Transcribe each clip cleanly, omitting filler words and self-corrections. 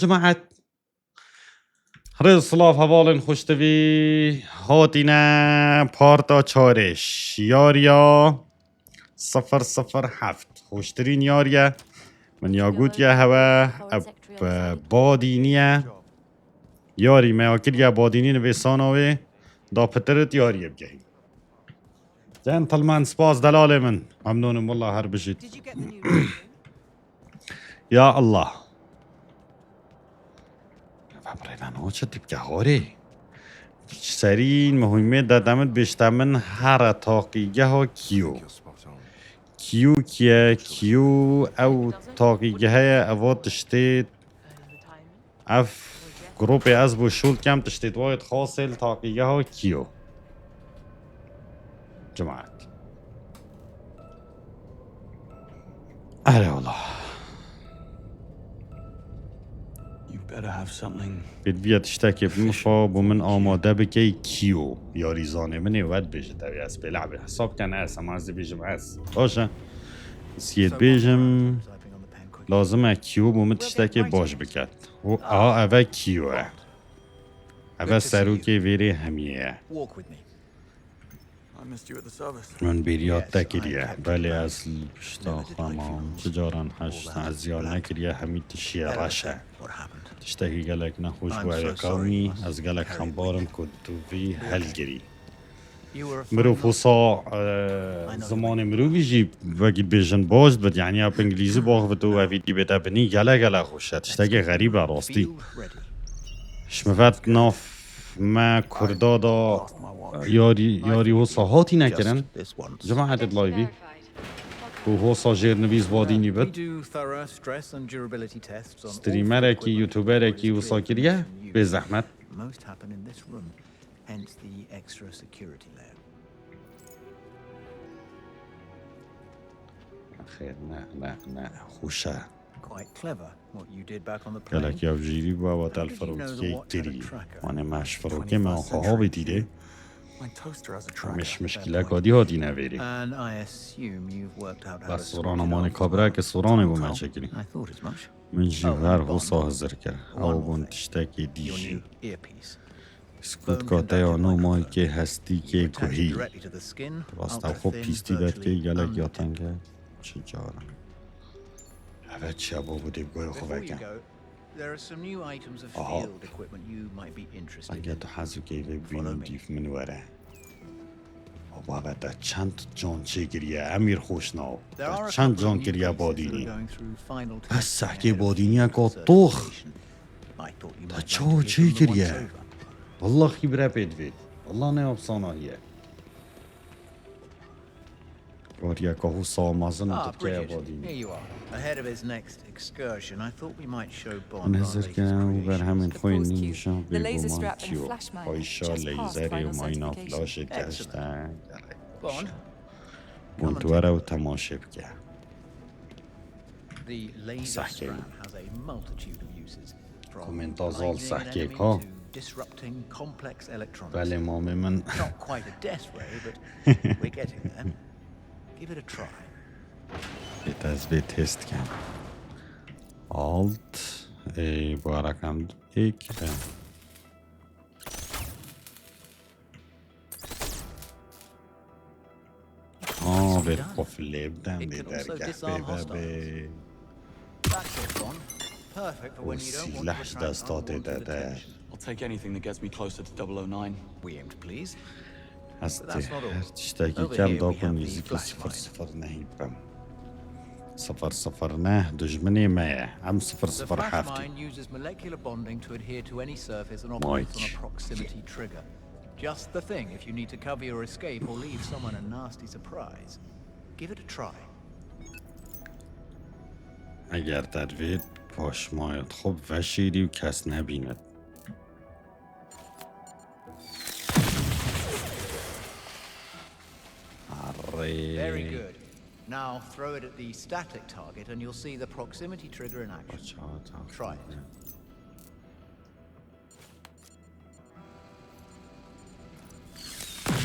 جماعة رز سلاڤ هەڤالێن خوشترين هاتينا پارتا چارش ياريا 007 خوشترين ياريا من ياقوتيا هوا باديني ياري ما ياكليا باديني نويسانوي دا پترت ياريا بگەهین جنتلمان سپاس دلال من ممنونم والله هر بجید يا الله برای چه تیپ هاری سرین مهمه دادمت بیشتر هر تاقیگه ها کیو کیو او تاقیگه های اواد تشتید اف گروپ از بوشول کم تشتید واید خاصل تاقیگه ها کیو جماعت اره والله بید تشتاكي بمفا بومن آماده بكي كيو ياريزاني مني ود بيجي تبي اس بلعبه حساب كان اس اما عزي بيجم اس باشا سيد بيجم لازم كيو بومن تشتاكي باش بكت و اوه كيو اوه سروكي ويري هميه من بيريات تاكريا بالي از بشتا خامان تجاران حشت عزيان نكريا همي تشيه رشا تشتاكي قالك نخوش بوعي قومي از قالك خمبارم كنتو في هلگري مرو فوصا زمان مرو بيجي وقي بيجن باجد بد يعني اب انجليزي باغ بتو وفيدي بدا بني قالا خوشة تشتاكي غريبة راستي شمفت ناف ما كردا دا ياري وصا هاتي نكرن جماعة اللايفي و هوسا جرنویز بادینی بد ستریمر کی یوتیوبر کی وصا کریه به زحمت خیر نه خوشه گلک یو جیری با تل فروکی تری وانه مش فروکی من خواه بیدیده مش مشکله کادی هاتی نویری بس سوران امان کابره که سورانه با من شکلی من جیور حوصا حضر کرد او بون تشتاکی دیجی سکوت کاته یا نو مای که هستی که کوهی راست او خوب پیستی داد که گلک یاتن که چه جارم اوه چه با بوده بگوی خوبه کن آها اگه تو حضو که ببینیم دیف منوره بابا دا چند جان چه گریه امیر خوشناو چند جان گریه بادینی بس سحکه بادینی اکا توخ دا چه گریه والله خیبره پیدوید والله نه افسانهیه یاریا که هو سامازن دکەی بادینی نظر کنم و بر همین خوی نیمشان بگومان کیو آیشا لیزری و ماینا فلاش گشتن بونتواره و تماشه بگه سحکه کومنت آزال سحکه ها بله مامه من Give it a try. It has been test cam. Alt با رقم یک به قفله بدم به درگه به و سیلحش دست داده داده I'll take anything that gets me closer to 009. We aim to please. هستی هر تشتاکی کم دا کن نیزی که 009 بم 009 دجمنی مایه هم 007 مایک Just the thing if you need to cover your escape or leave someone a nasty surprise. Give it a try. اگر تدوید پاشمایت خوب و شیری و کس نبیند Very good. Now throw it at the static target and you'll see the proximity trigger in action. Try it.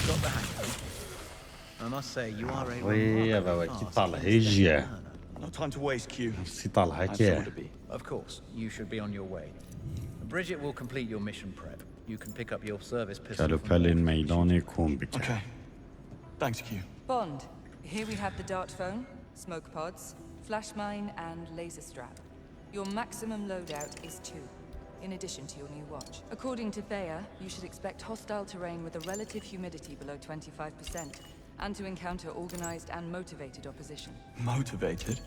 Got the hang of it. I must say you are able to No time to waste, Q. سی طالعه I have که somewhere to be. Of course, you should be on your way. Bridget will complete your mission prep. You can pick up your service pistol کلو from پل there. میدان کن بکن Okay. Thanks, Q. Bond, here we have the dart phone, smoke pods, flash mine, and laser strap. Your maximum loadout is 2, in addition to your new watch. According to Thayer, you should expect hostile terrain with a relative humidity below 25%, and to encounter organized and motivated opposition. Motivated?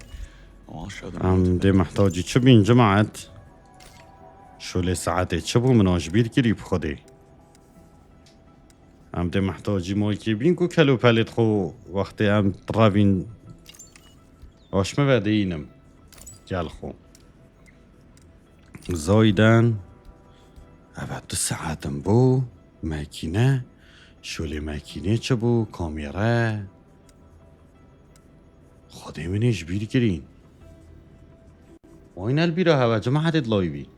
Oh, I'll show them. ام دي محتاجی چه بین جماعت شو ساعته چه بو مناش بیر گریب خودی ام دي محتاجی مای که بین کو کلو پلت خو وقتی ام تراوین آشمه وده اینم گل خو زایدن اول 2 ساعتم بو ماکینه شوله ماکینه چه بو کامیره خودی منش بیر گرین وين البيرة هوا ما حد لايبي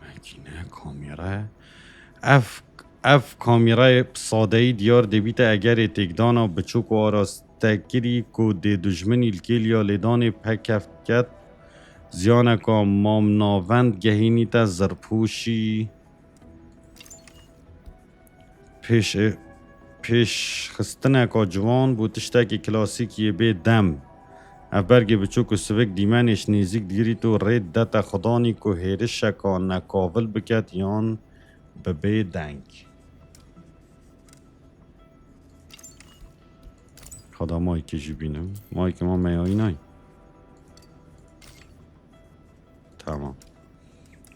ماكينة كاميرا اف كاميرا ساده دیار دبیت اگر تکدانا بچوک و آراستگیری کو دی دجمنی الکیلیا لیدان پکفت کت زیانکا مام ناوند گهینی تا زرپوشی پیش خستنکا جوان بودشتاکی کلاسیکی به دم افبرگی بچوک و سوک دیمنش نیزیک دیری تو رید دتا خدانی که هیرش شکا نکاول بکت یان به دنگ خدا مایی که جی بینم مایی که ما میایی نای تمام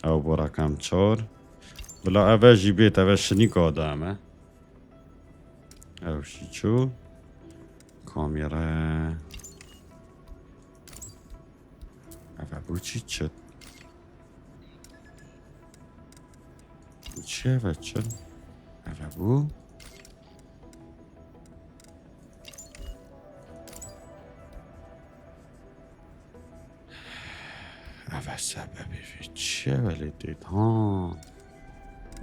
او با رقم 4 بلا اوه جی بیت اوه شنی که آدمه او شیچو کامیره اوه بو چی چد بو چی اوه چد اوه بو اوه سببی فی چی ولی دید ها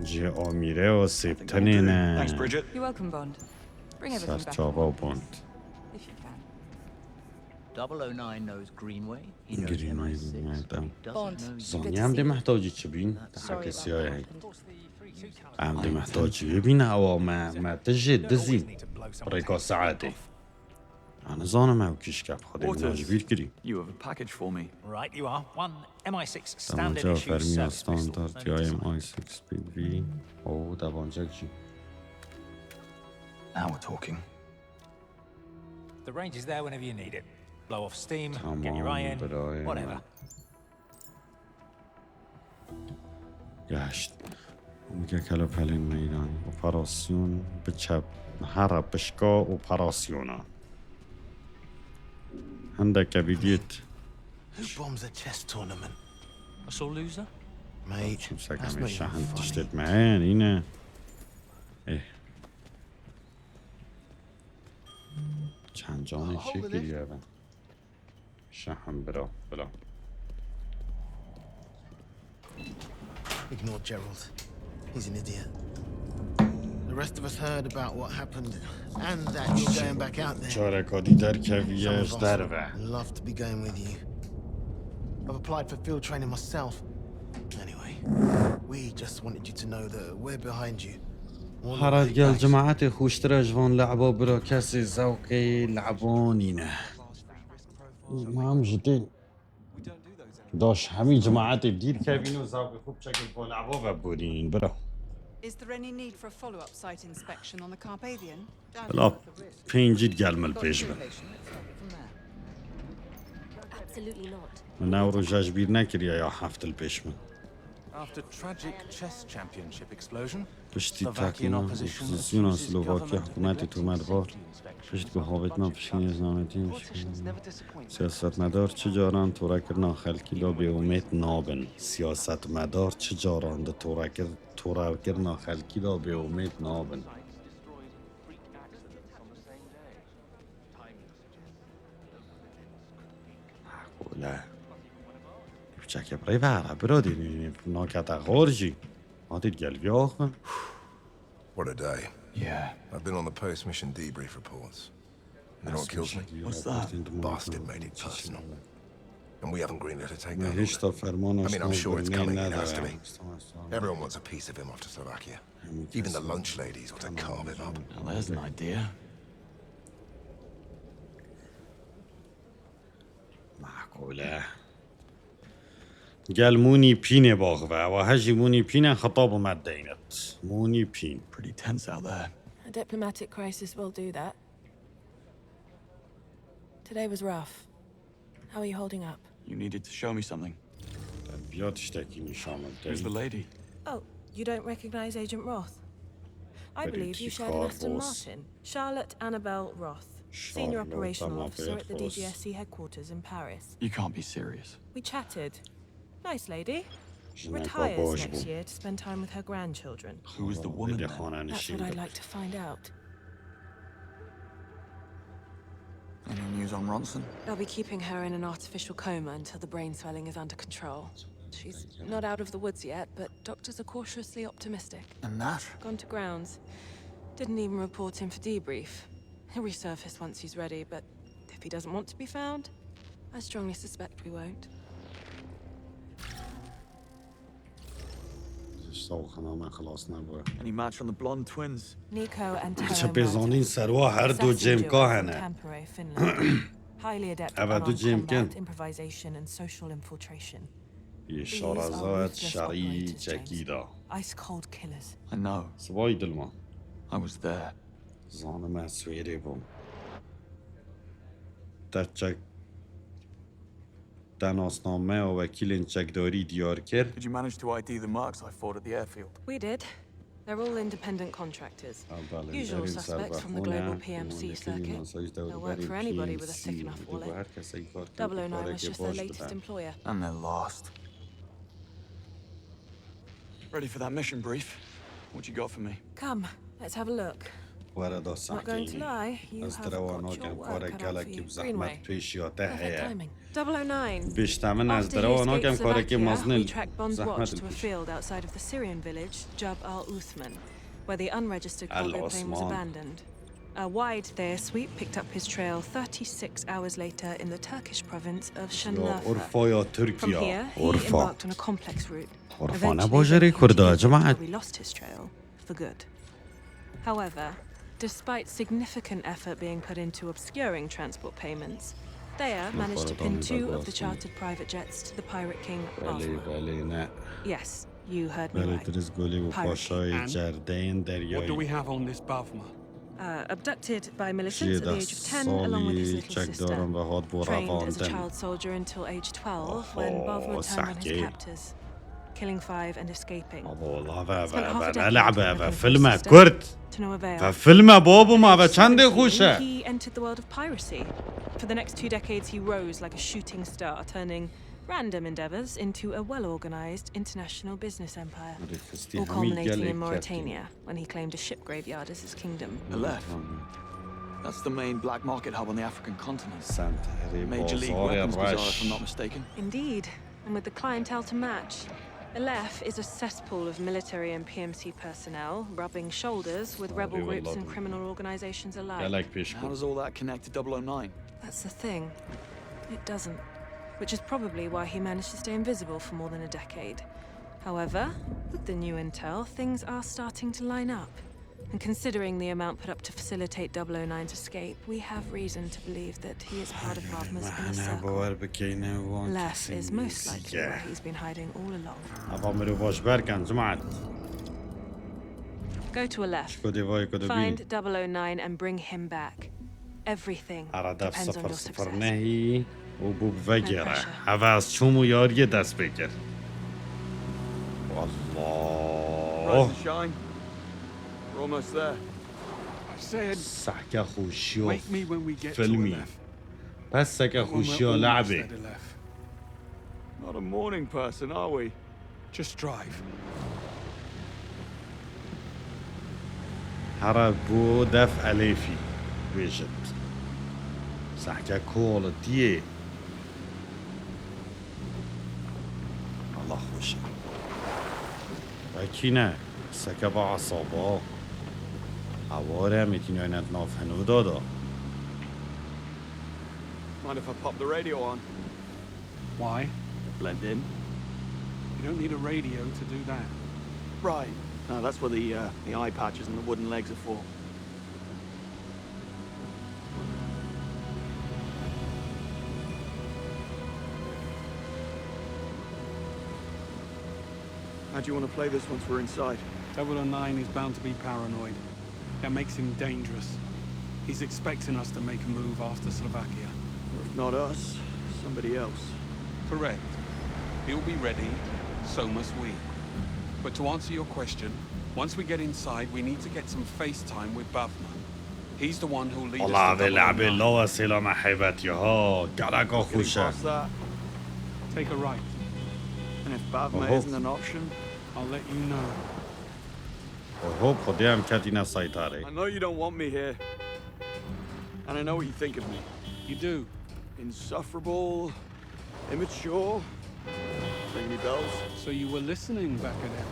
جه آمیره و سیبتنی نه Thanks, Bridget. You're welcome, Bond. Bring everything back. سرچاوا بوند If you can. 009 knows Greenway. He knows Greenway, MI6. yeah, He Bond. doesn't know زانی هم ده محتاجی چه بین Sorry حق about سیاه what هی happened. هم ده محتاجی ببین اوا ما تجد دزیم بريكا ساعاتي انا زانم او کش کب خدا Waters, ناجبیر کری you have a package for me. Right, you are. One MI6 standard دبانجا issue فرمی service استاندارد pistol. یا ام آی 6 بید وی او دبانجا چی Now we're talking. The range is there whenever you need it. Blow off steam, get your eye تمام in, برای whatever. گشت میگه کلا پلین میدان اپراسیون بچپ هر بشکا اپراسیونا هندک بیدیت Who bombs a chess tournament? A sore loser? Mate, چون that's سکم not even شهن funny. تشتت معین اینه اه چند جانه شکلی هبن شهن برا بلا Ignore Gerald. He's an idiot. The rest of us heard about what happened and that you're going back out there. چارکادی در Some کویش of us در would love to be going with you. I've applied for field training myself. Anyway, we just wanted you to know that we're behind you. All the حرد way گل back. جماعت خوشتر جوان لعبا برا کسی زوقی لعبانینه ما هم جدین داش همین جماعت دیر کبین و زوقی خوب چکل با لعبا ببورین برا Is there any need for a follow-up site inspection on the Carpathian? بلا پینجید گلمل پیش بن Absolutely not. من نورو جاجبیر نکریا یا هفت الپیش من After tragic chess championship explosion, پشتی Slovakian تاکینا opposition اپوزیسیون accuses سلوواکی government of حکومت تو neglecting مدبار safety inspections پشت به هاویت ما budget پشین cuts. ازنامتی Politicians never disappoint. سیاست مدار چه جاران تورکر ناخلکی دا به امید نابن سیاست مدار چه جاران دا تورکر ناخلکی دا به امید نابن معقوله بچکه برای وره برا دینی ناکت غارجی آدید گلوی آخم What a day. Yeah. I've been on the post-mission debrief reports. You know what kills me? What's that? Bastard made it personal. And we haven't green lit to take that. هیچ تا فرمانش I mean, I'm sure it's coming. It has to ندارم. be. Everyone wants a piece of him off to Slovakia. Even the lunch ladies want to carve him up. Well, there's an idea. معقوله قال موني بيني باغوة وهجي موني بيني خطاب مدينت موني بين. Pretty tense out there. A diplomatic crisis will do that. Today was rough. How are you holding up? You needed to show me something. بیا تشتكي نشان Who's the الدين. lady? Oh, you don't recognize Agent Roth? I believe you shared an Card Aston boss. Martin. Charlotte Annabelle Roth, Senior Charlotte Operational Officer at the Annabelle Roth. DGSC headquarters in Paris. You can't be serious. We chatted. Nice lady. جنك Retires وبوجبو. next year to spend time with her grandchildren. Who was the woman بدي then? خانة That's نشين what I'd دك. like to find out. Any news on Ronson? They'll be keeping her in an artificial coma until the brain swelling is under control. She's not out of the woods yet, but doctors are cautiously optimistic. And that? Gone to grounds. Didn't even report him for debrief. He'll resurface once he's ready, but if he doesn't want to be found, I strongly suspect we won't. سوخنا ما خلاص نبوه. Any match on the blonde twins? Nico and چه Tara بزانین سروا هر دو جیم کاهنه. Highly adept أبا دو at جیم combat, کن. improvisation and social infiltration. یه These are شارزات ruthless شرعی operators, James. جگیدا. Ice cold killers. I know. سوای دلما. I was there. زانم اسویری بوم. تچک تناسنامه و وکیل چکداری دیار کرد. Did you manage to ID the marks I fought at the airfield? We did. They're all independent contractors. Usual suspects from the global PMC circuit. They'll work for anybody with a thick enough wallet. 009 was just their latest employer. And they're lost. Ready for that mission brief? What you got for me? Come, let's have a look. وارد Not going to ساکینی. lie, you از have دروانا got your کم work کار cut out for کلکی you. بزحمت Greenway. پیشیاته Perfect هیا. timing. 009. بیشتمن از After you دروانا escaped کم کار که Slovakia, we مزنل tracked Bond's زحمت watch to a الپیش. field outside of the Syrian village, Jab al-Uthman, where the unregistered cargo plane was Al-Osman. abandoned. A wide Thayer sweep picked up his trail 36 hours later in the Turkish province of یا Şanlıurfa. عرفا یا From ترکیا. here, he عرفا. embarked on a complex route. عرفا Eventually, نباجری they کرده continued جماعت. until we lost his trail for good. However, despite significant effort being put into obscuring transport payments, Thayer managed to pin two of the chartered private jets to the pirate king بله Bavma. بله نه. Yes, you heard me بله right. ترس گلی و Pirate پاشای And جردین What do we دریایی. have on this Bavma? Abducted by militants چیه at the ده age of 10 along with his سالی little چک sister. دارم و هاد Trained as a براغاندن. child soldier until age 12 when Oh, Bavma turned on his سحكي. captors, killing 5 and escaping. والله Spent half a و decade لعبه looking و for his فیلم sister, کرد. to no avail. و فیلم بابو ما و At age چند 17, خوشه. he entered the world of piracy. For the next 2 decades, he rose like a shooting star, turning random endeavors into a well-organized international business empire. رفستی All همی culminating گله in کردیم. Mauritania, when he claimed a ship graveyard as his kingdom. Aleph. That's the main black market hub on the African continent. سنتری Major League بازار weapons bazaar, if I'm رش. not mistaken. Indeed, and with the clientele to match. Aleph is a cesspool of military and PMC personnel, rubbing shoulders with rebel Sorry, groups and والله. criminal organizations alike. گلک پیش How کن. does all that connect to 009? That's the thing. It doesn't. Which is probably why he managed to stay invisible for more than a decade. However, with the new intel, things are starting to line up. And considering the amount put up to facilitate 009's escape, we have reason to believe that he is part of Bavma's inner محنه circle. باور بکینه وان Aleph is most likely where he's been hiding all along. عوامل باش برکن جماعت. Go to Aleph. کدی وای کدی Find بین. 009 and bring him back. Everything عردف depends on صفر your صفر success. نهی و بوب وگره. pressure. عوض چومو یاری دست بگیر. Rise والله. and shine. We're almost there. I said, سحکه خوشی و wake me when we get to فیلمی. Aleph. پس سکه When we're خوشی و almost لعبه. at Aleph. Not a morning person, are we? Just drive. هر بو دف أليفي ويجت سحكا كواليتي الله خوشه وكينا سكا با عصابا عواره میتونی اینت ناف هنو دادا Mind if I pop the radio on? Why? Blend in. You don't need a radio to do that. Right. No, that's what the eye patches and the wooden legs are for. How do you want to play this once we're inside? 009 is bound to be paranoid. That makes him dangerous. He's expecting us to make a move after Slovakia. Or if not us, somebody else. Correct. He'll be ready, so must we. But to answer your question, once we get inside, we need to get some FaceTime with Bavna. He's the one who'll lead us والله to بلعبة 009. لو سلام حبتي ها قلقا Getting خوشة past that, Take a right. and if Bavma Oh. isn't an option, I'll let you know. وهوب خدي هم كاتينا سيطرة I know you don't want me here. And I know what you think of me. You do. Insufferable, immature. Ring any bells? So you were listening back at it.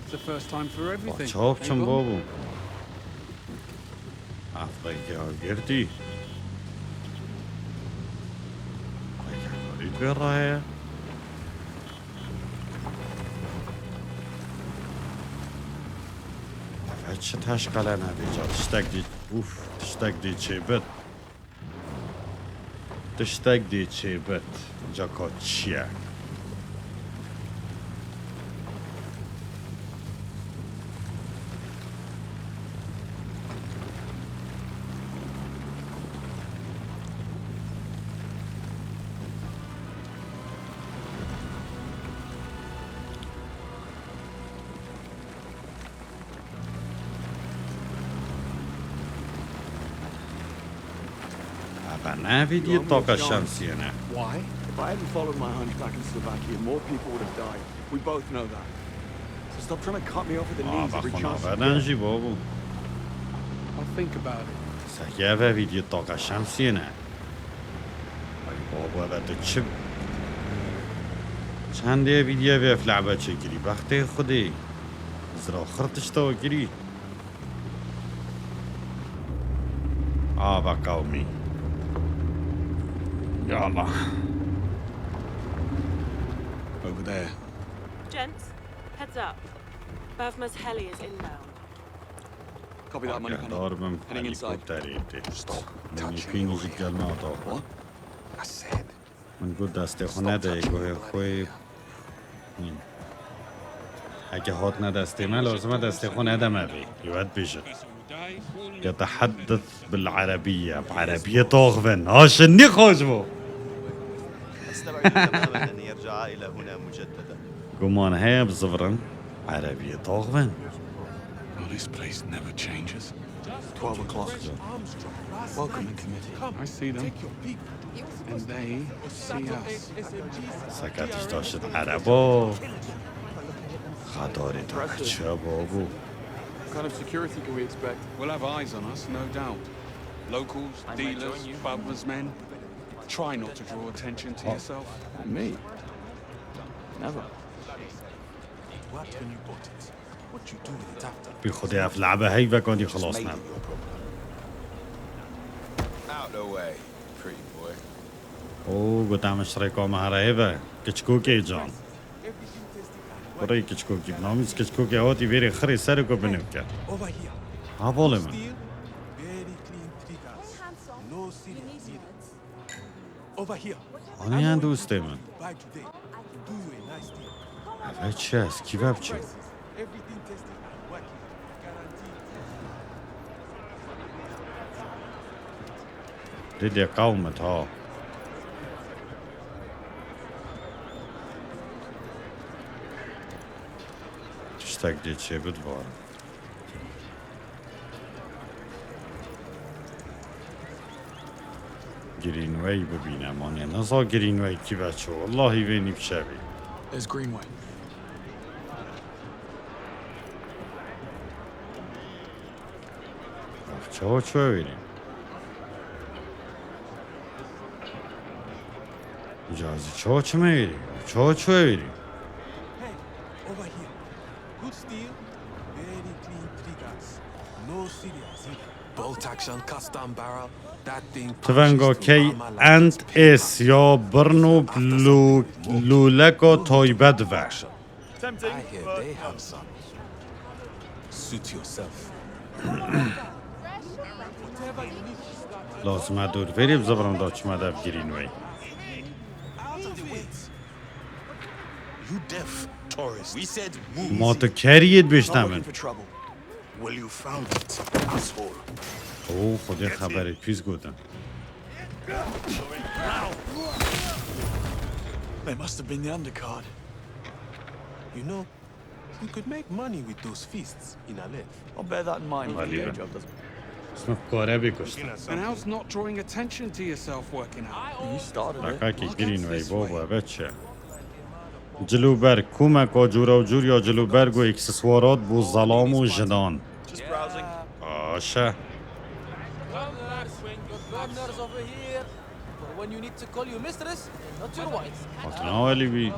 It's the first time for everything. چهاب Eh, چون Bob? بابو عفقی ها گردی رید بیره چه تشکاله نبیجا تشتک دی اوف تشتک دی چه بد تشتک دی چه بد جا که چیه نه ویدیو طاقه شمسیه نه Why? If I hadn't followed my hunch back in Slovakia, more people would have died. We both know that. So stop trying to cut me off at the knees every بخونا chance you بدن get. جی بابو I'll think about it. سکیه و ویدیو طاقه شمسیه نه ای بابا بده چه چنده ویدیو بیف لعبه چه گیری وقتی خودی زرا خرطش تو گیری با قومی يلا Over there. Gents, heads up. Bavma's heli is inbound. Copy that, money penny. دار بم Heading inside. هلیکوپتری Stop من touching یکی your نجی vehicle. گل نادا What? I said, من گود دسته خو stop نده touching گوه your خوی vehicle. اگه هات ندسته ما لازم دسته خو ندم ابي يود بيجن يتحدث بالعربية بعربية طاغفن هاشني خوشبو أستبعد تماما أن يرجع إلى هنا مجددا. قمان هيا بزفرن عربية طاغفن Oh, this place never changes. 12 o'clock. Welcoming committee. I see them. And they see us. سكتش داشت عربو خداري تاكتشا بابو What kind of security can we expect? We'll have eyes on us, no doubt. Locals, dealers, Bavma's men. Try not to draw attention to yourself. Me? Never. What when you bought it? What you do with it after? بخدي في لعبة هي وكوني خلاص Made it نعم your problem. Out the way, pretty boy. اوه قدام اشتريكو مهرهبة كچكوكي جان برای کچکوکی بنامیز کچکوکی هاتی بیری خری سرکو بنوکه Over here. ها باله من Steel, very clean triggers. No serious either. Over here. آنی هم دوسته من Buy today. Do you a nice deal. اوه چه هست کی بچه Everything tested and working. Guaranteed. دیدی قومت ها تشتاق دید چه بدوار گرینوی ببینم آنی نزا گرینوی کی بچه والله بینی بشوی There's Greenway. چه ها چه ببینیم اجازه چه ها چه میبینیم چه ها چه ببینیم Hey, over here. Good steel, very clean triggers. No serious either. Bolt action, custom barrel. تفنگا کی انت اس یا برنو لولکو تایبد و I hear they have some. Suit yourself. لازم دور بریم زبرم دا چما دف گیرین وی You deaf tourist. We said move. ما تو کرید بشتمن Well, you found it, asshole. او خودی خبری پیز گودن They must have been the undercard. You know, you could make money with those feasts in Aleph. I'll bear that in mind when the Valeu. day job doesn't. اسم کاره بکشتن And how's not drawing attention to yourself working out? You started it. لکه که گیرین وی بابا بچه جلو بر کومک و جورا و جور یا جلو برگ و اکسسوارات بو ظلام و جدان Just browsing. آشه آتنا ولی بی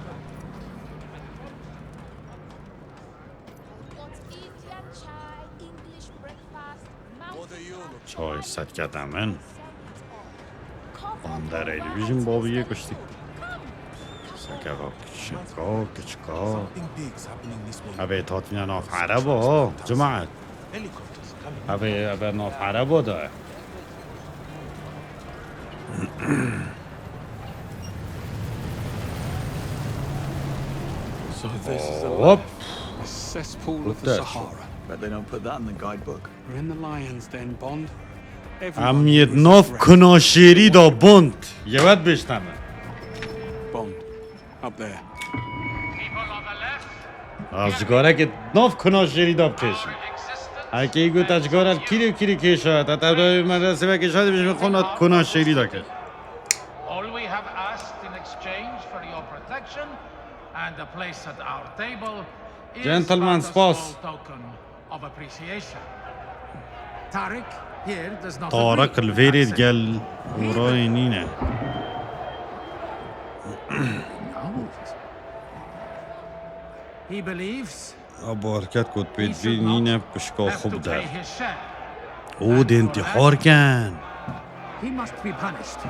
چای ست کدمن باندر ایلی بیشیم بابی یه کشتی سکه با کشنکا کچکا Something big's happening this way. اوه تاتینا ناف عربا ها جماعت Helicopters coming. اوه ناف عربا ده So this is a هوب A cesspool of the That's Sahara. Bet they don't put that in the guidebook. We're in the lion's den, Bond. امیت ناف کناشیری دا بوند یه وقت بشتمه Bond, up there. ازگاره که ناف کناشیری دا بکشن اگه ایگو تجگاره کیری کشا تا تبدای مدرسه و کشاده بشم خونات کناشیری دا کش All we have asked in exchange for your protection and a place at our table is Gentleman's but a boss. small token of appreciation. Tariq here does not طارق agree with الفيريد that قال وراي نينا He believes ابو حركات كنت he بيت should بي نينا not بكشكا have to خب pay دار his share. او دي انتحار كان He must be punished.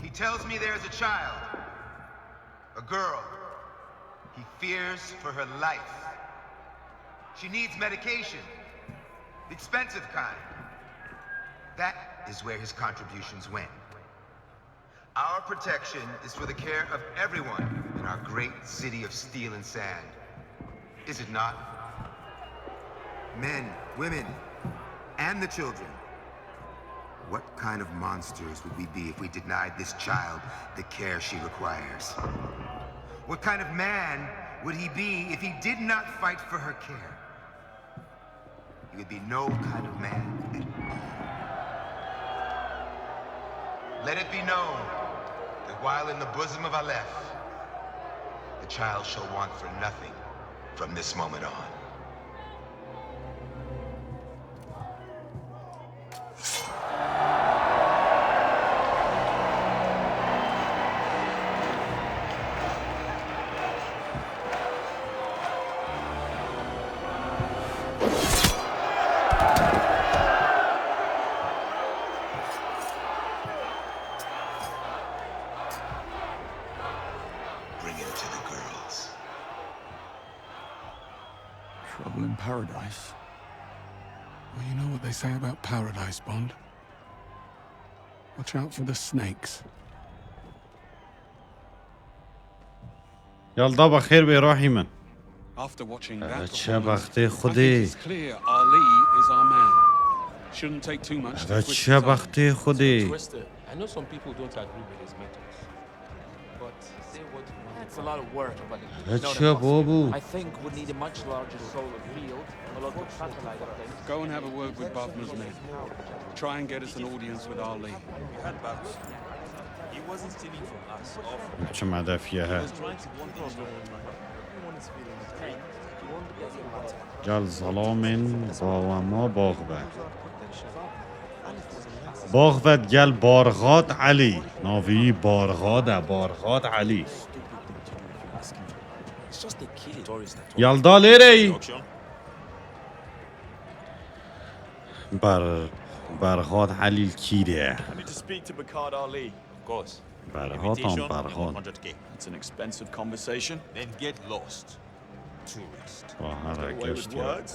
He tells me there is a child, a girl. He fears for her life. She needs medication, the expensive kind. That is where his contributions went. Our protection is for the care of everyone in our great city of steel and sand. Is it not? Men, women, and the children. What kind of monsters would we be if we denied this child the care she requires? What kind of man would he be if he did not fight for her care? He would be no kind of man at all. Let it be known that while in the bosom of Aleph, the child shall want for nothing from this moment on. Bring him to the girls. Trouble in paradise. Well, you know what they say about paradise, Bond. Watch out for the snakes. يلا بخير بروحي من After watching that چه بخته I think خودی it's clear Ali is our man. Shouldn't take too much to twist چه his arm. بخته خودی Twister, I know some people don't agree with his methods, but say what you want. That's a lot of work. چه بابو I think we need a much larger solar field, a lot of satellite things. Go and have a word with Bavna's men. Try and get us an audience with Ali. He wasn't stealing from us or from چه مدفیه ها He was trying to want things to گل ظلامن باوما باغبه باغبه گل بارغاد علی ناوی بارغاد علی It's just a kid. Tourist that یلدا لیری برغاد علی کیره I need to speak to Bakard Ali. Of course. برغاد هم Invitation and برغاد 100K. That's an expensive conversation. Then get lost. Tourist. با Away with حرکشتی words.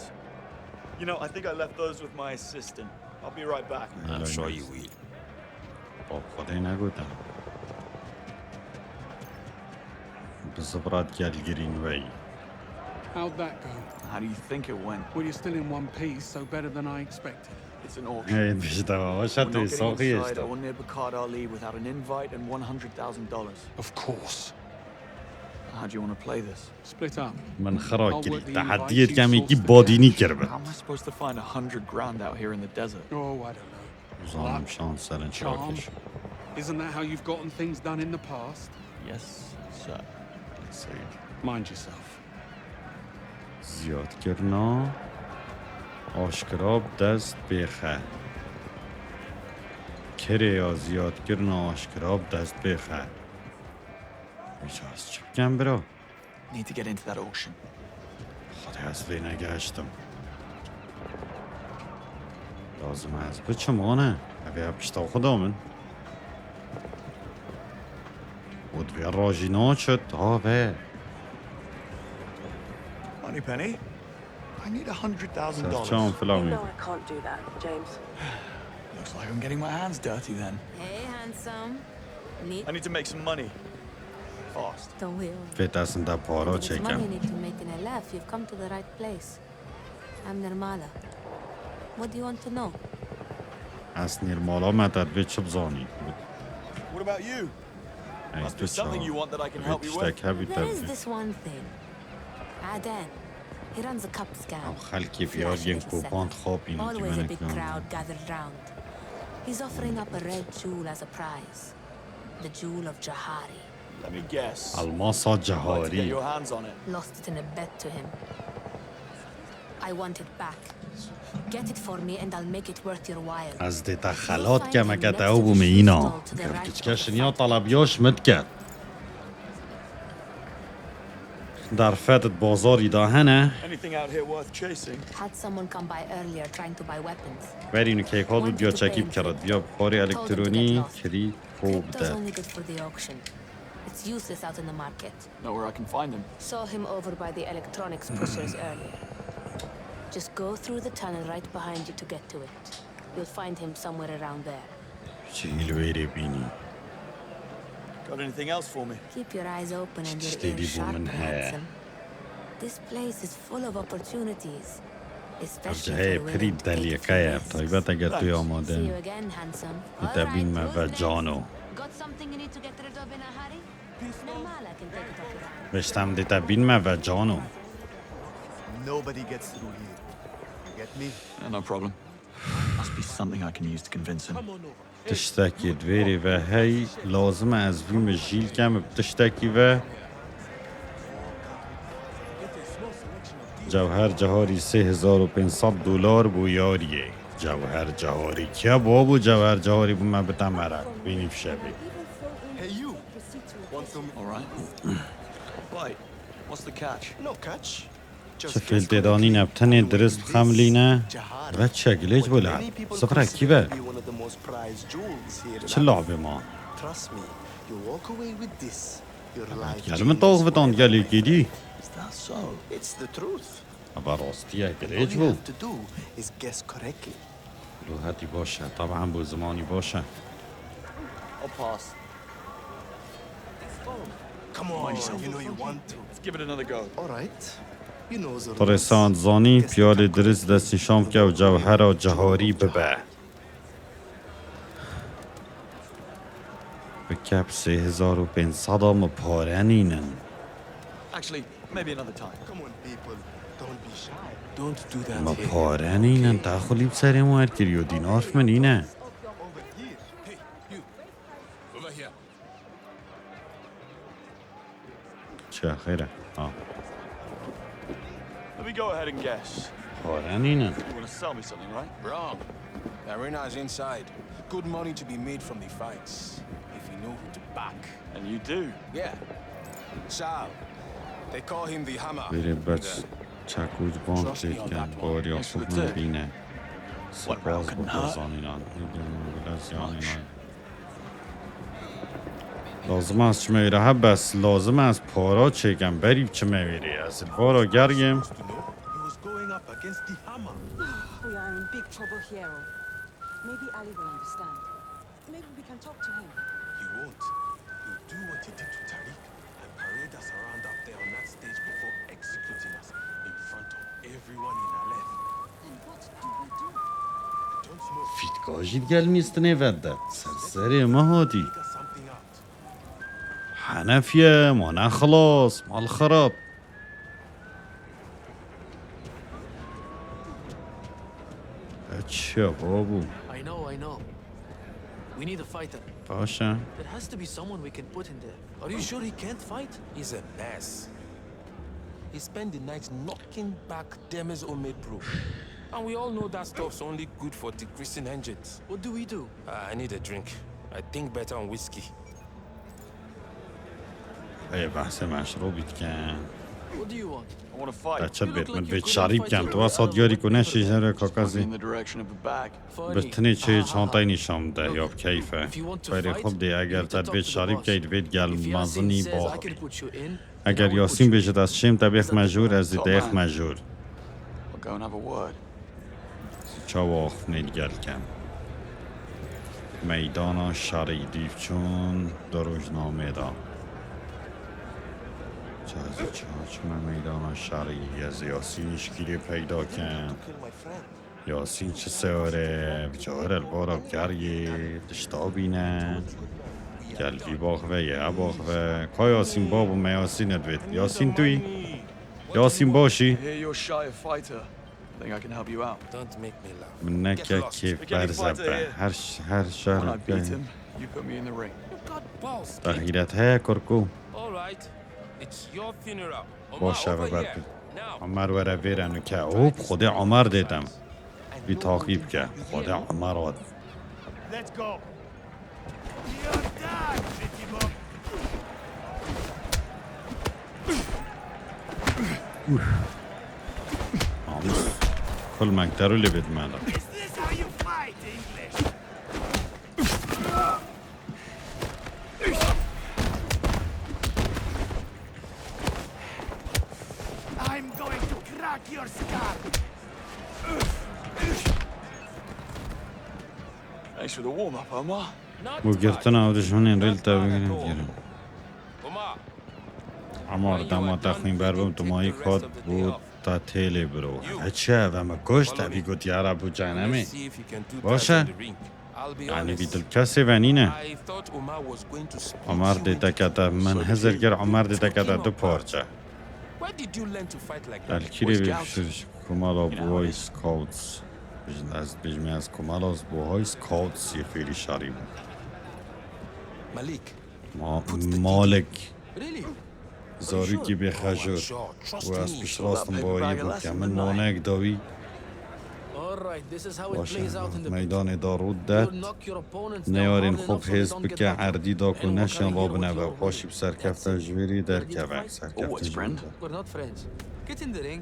You know, I think I left those with my assistant. I'll be right back. I'm sure you will. با خدای نگودم بزبرات گل گرین وی How'd that go? How do you think it went? Well, you're still in one piece, so better than I expected. It's an auction. این بیشتر باشد We're not توی getting ساقی inside اشتر or near Bakard Ali without an invite and $100,000. Of course. How do you want to play this? Split up. من خرا کری تحدیت کمی کی بادینی کرده How am I supposed to find $100,000 out here in the desert? Oh, I don't know. ظالم شان سرن Charm. چاکش Isn't that how you've gotten things done in the past? Yes, sir. Mind yourself. زیاد کرنا آشکراب دست بخه کره یا زیاد کرنا آشکراب دست بخه میشه از چه بگم برا Need to get into that auction. خدا از وی نگشتم لازم از به چمانه اوه پشتا خدا من بود وی راجینا شد آوه Money Penny, I need $100,000. سرچان فلامی I can't do that, James. Looks like I'm getting my hands dirty then. Hey, handsome. Need I need to make some money. Fast. the wheel. فی دستن پارا If it's money چکم you need to make in a laugh, you've come to the right place. I'm Nirmala. What do you want to know? از نیرمالا مدد به چه بزانی What about you? Must be something you want that I can help you with. There is this one thing. Aden. He runs a cup scam. خلکی بیارین کوپاند خواب اینی که Always a من big اکنام crowd gathered round. He's offering up a red jewel as a prize. The jewel of Jahari. Let me guess. الماسا Like to get جهاری your hands on it. Lost it in a bet to him. I want it back. Get it for me and I'll make it worth your while. از دیتا خلات که مکت او بوم اینا کچکش نیا طلبیاش مدکت در فتت بازاری داهنه Anything out here worth chasing? Had someone come by earlier trying to buy weapons. بر اینو کیک ها بود بیا چکیب کرد بیا بخاری الکترونی کری خوب Crypto's ده only good for the auction. It's useless out in the market. Know where I can find him. Saw him over by the electronics pushers earlier. Just go through the tunnel right behind you to get to it. You'll find him somewhere around there. چه هیلویری بینی Got anything else for me? Keep your eyes open and your Steady ears sharp, woman hair. handsome. This place is full of opportunities. از Especially جهه for women پری to take دلیه it from که us. طایبت اگر توی See you آماده again, handsome. میتبین ما و جانو Got something you need to get rid of in a hurry? Nirmala can take it off your hands. بشتم دیتا بین ما و جانو Nobody gets through here. You get me? No problem. Must be something I can use to convince him. تشتکی دویری و هی لازم از ویم جیل کم بتشتکی و جوهر جهاری $3,500 بو یاریه جوهر جهاری کیا بابو جوهر جهاری بو من بتم مرد بینی بشبی Hey, you. Want some? All right. Right. What's the catch? No catch. چه فیلتدانی نبتنی درست بخملینه و چه گلیج بولا سفره کی به Be one of the most prized jewels here in چه لعبه ما Trust me, you walk away with this. Your life گلم طاق بتان گلی گیدی Is that so? It's the truth. اما راستیه All گلیج you بو have to do is guess correctly. لوحتی باشه طبعا بو زمانی باشه I'll pass. Come on, you know you want to. Let's give it another go. All right. You know the rules. ترساند زانی پیال درست دستی شام که و جوهر و جهاری ببه به کپ 3,500 هم پارنینن Actually, maybe another time. Come on, people. Don't be shy. Don't do that ما here. پارنینن تا خلی بسری موهر کری و دینارف من اینه Over here. چه خیره Let me go ahead and guess. آرنینه You want to sell me something, right? Wrong. The arena's inside. Good money to be made from the fights. If you know who to back. And you do? Yeah. Sal. They call him the Hammer. بره بس چکوز بانک کن باریا خوب نبینه سپاس بزانینان لازم است چه میره ها بس لازم است پارا چکم بریم چه میره از بارا گرگم We are in big trouble here. Maybe Ali will understand. Maybe we can talk to him. He won't. He'll do what he did to Tariq and parade us around up there on that stage before executing us in front of everyone in Aleph. Then what do we do? I don't know. فیتگاجی گل میستنه وده سرسری ما هادی Figure something out. حنفیه ما نخلاص مال خراب چه بابو I know. We need a fighter. باشه There has to be someone we can put in there. Are you sure he can't fight? He's a mess. He spent the night knocking back Deme's homemade brew. And we all know that stuff's only good for decreasing engines. What do we do? I need a drink. I think better on whiskey. ای بحث مشروبیت کن What do you want? I want to fight. بچه بیت من بیت شریب کن تو اصاد یاری کنه شیجنه In کاکازی the direction of the bag. بتنی چه چانتای نشام ده یا کیفه خیلی خوب دی اگر تر بیت شریب کهید بیت گل مزنی با I can put you in. اگر یاسین بیشت از شیم تبیخ مجور از دیدیخ مجور I'll go and have a word. چه واقف نید گل کن میدان شری دیف چون دروجنامه دا چه میدان شری از یاسینش گیری پیدا کن یاسین چه سواره بجار البارا گرگی دشتا بینه گلوی باخوه یه باخوه که یاسین بابو ما یاسین ادوید یاسین توی یاسین باشی I hear you're shy of fighter. I think I can help you out. Don't make me laugh. من نکه کیف برزبه هر When شهر I beat him, you put me in the ring. God balls. تغییرت های کرکو All right. It's your funeral. باشه و Over بر here. Now. عمر وره ویرنو که اوب خود عمر دیدم بی تاقیب که خود عمر آد Let's go. You're done, pretty boy. آموز کل مکترو لبید مالا Is this how you fight, English? I'm going to crack your skull. Thanks for the warm-up, Omar. بو گرتن او دشمن این ریل تا بگیرم گیرم عمار دما تخمین بر بم تو مایی کاد بود تا تیلی برو هچه و ما گشت بی گوت یارا بو جانمه باشه یعنی بی دل کسی ونینه I thought Omar was going to split عمر you دیتا into کتا من هزرگر عمر دیتا کتا دو پارچه Where did you learn to fight like that? الکیری بیشترش کمالا بوهای سکاوتس از بیجمی از کمالا از بوهای سکاوتس یه فیری شاری بود Malik. مالک Really? زاری کی به خجور و از پیش راستم بایی بود که من نانک داوی All right, this is how it باشه plays out in the میدان دارود You'll داد knock your opponents down نیارین hard خوب enough so they حزب don't get که back up. عردی دا And کن we'll نشن come را here with بنوه your پاشی سرکفت جویری در کفه سرکفت جویری We're not friends. Get in the ring.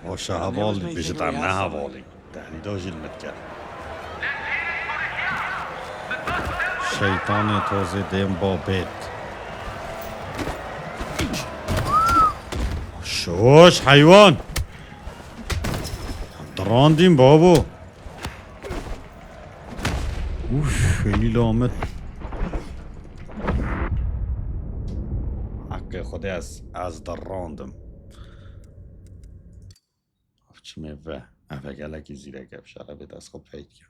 باشه حوالی بیشتر نه حوالی دهنی دا جلمت کرد شیطان تازه دیم با بیت شوش حیوان دراندیم بابو اوف خیلی لامت حق خودی از دراندم چی میوه افه گلکی زیره گب شربه دست خوب پید کن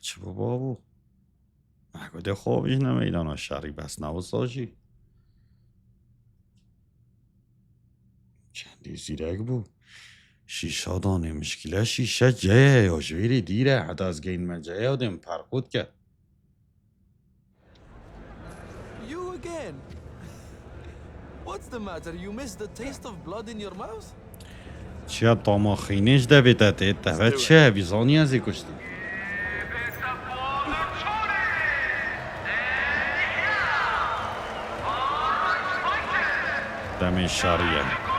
چه بابو مگه خوابیش نمیدان و شری بس نوستاشی چندی زیرک بود شیشه دانه مشکله شیشه جه یا جویری دیره حتی از گین من جه آدم پرخود کرد You again? What's the matter? You miss the taste of blood in your mouth? چیا تاما خینش دویده تیتا و چه بیزانی ازی کشتی دم شاریه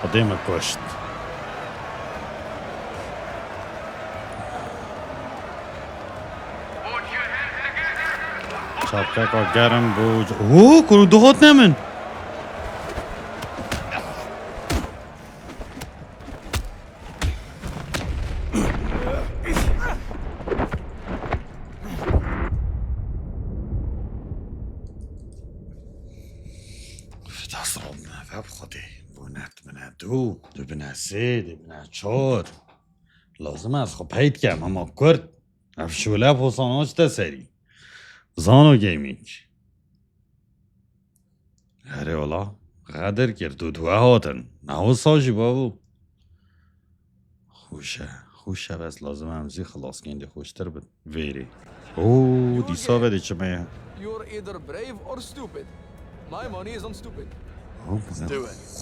قديمة كوشت شبكة گرم بوج اوه کنو دهات نمن دو بنا سه بنا چهار لازم است خب پیت کم اما کرد افشوله پوساناش تسری زانو گیمینگ هره والا قدر کرد دوه هاتن نهو ساجی بابو خوشه بس لازم همزی خلاص کنده خوشتر بد ویری اوه دیسا بده چه میه You're either brave or stupid. My money is on stupid.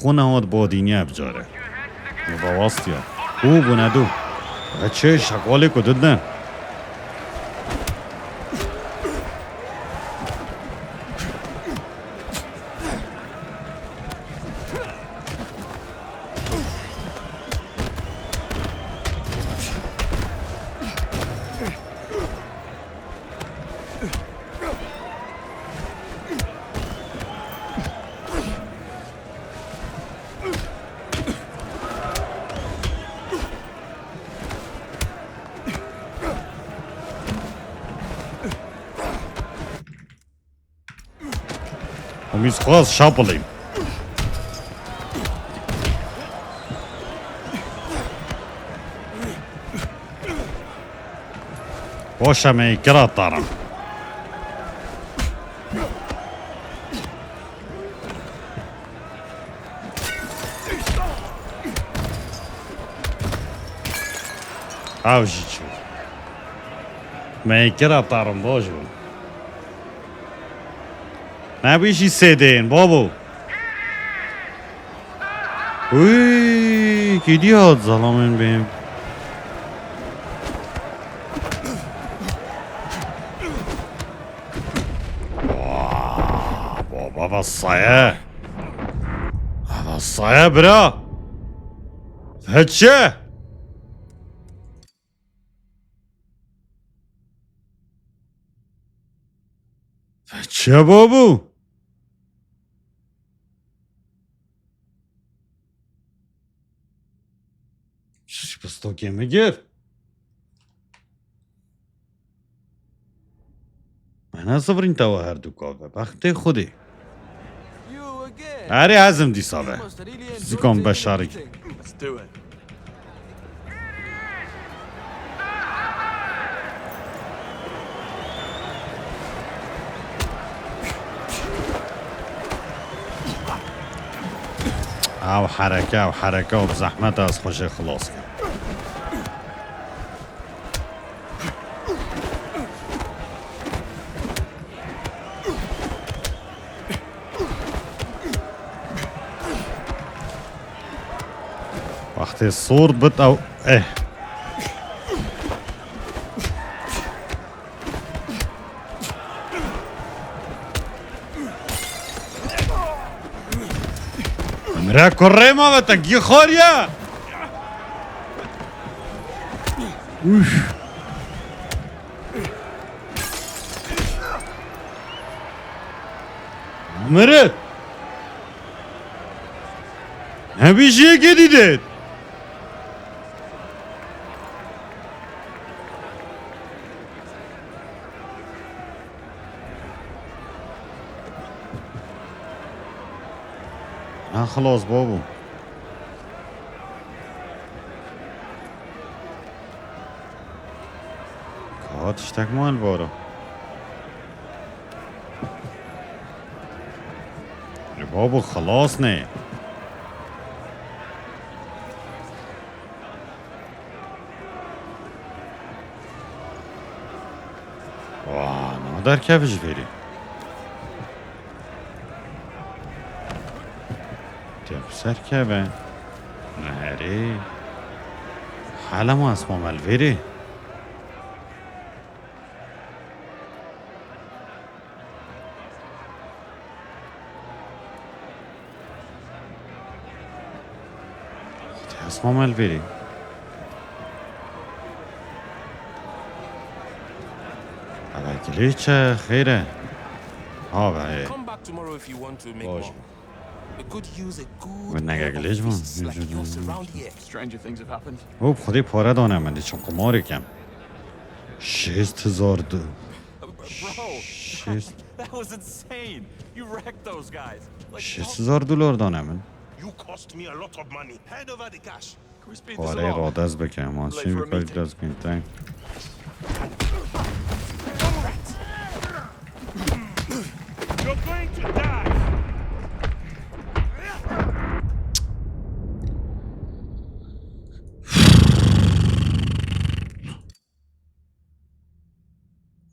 خونه هات بادینی ابجاره مباواست یا او بندو بچه شکالی کدود نه Biz خواست شاپلیم باشم ای کرات دارم اوشی چو من کرات دارم باشم نبیشی سیدین بابو اوی کی دیاد ظلامن بیم بابا وصایه برا هچه هچه بابو بس تو که میگیر من از این توا هر دو کافه وقتی خودی هری ازم دی سابه زیکام بشاری او حرکه و زحمت از خوش خلاص کرد وقتی صور بد او مرا corremo و تنگی خوریا مرد همیشه که دیدید خلاص بابو هات اشتك مال بارا بابا خلاص نه واه نادر كيفش فيري تبسر كيفه نهاري حالا ما اسمه مالفيري اسمه مالفيري ليش خيره ها بقى Come back tomorrow if you want to make more. We could use a good من نگه piece like yours around here. Stranger things have happened. او خودی پاره دانم من چون قمار کم 6000 Bro, that was insane. You wrecked those guys. Like, 6000 دلار دانم من You cost me a lot of money. Hand over the cash. can we speed this پاره along? رادز بکم آن چی میکنی دست کنی تنگ You're going to die.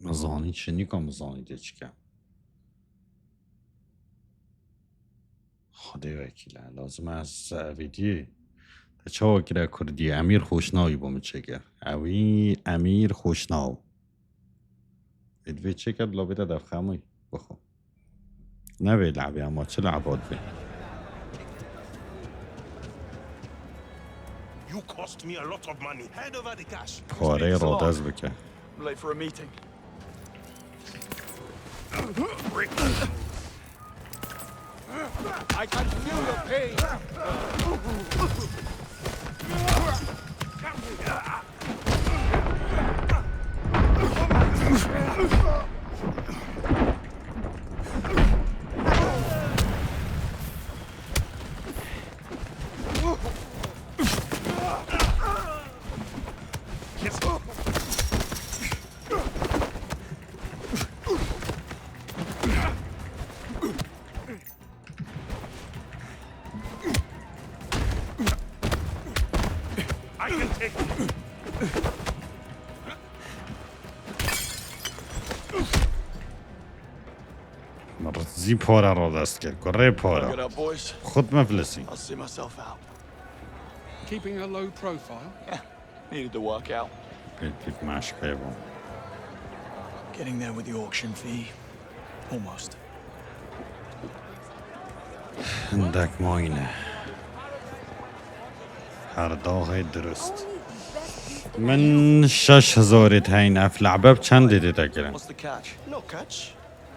مزانی چنی که مزانی دچکم خدای وکیله لازم از ویدیو چه وکیله کردی امیر خوشناوی بوم چگر اوی امیر خوشناو ویدیو چه کرد لابده دفخموی بخو نوی لعبی اما چه لعبات بی You cost me a lot of money. Hand over the cash. پاره رادز بکن I'm late for a meeting. I can feel your pain. I can take it. مرت زی پاره رادست کرد کره Get پاره up, boys. خود مفلسی I'll see myself out. Keeping a low profile? Yeah, needed to work out. بیت مشقه بام Getting there with the auction fee. Almost. هندک ماینه هر داغ درست من 6000 تاین اف لعبه چند دیده تگرم What's the catch? No catch.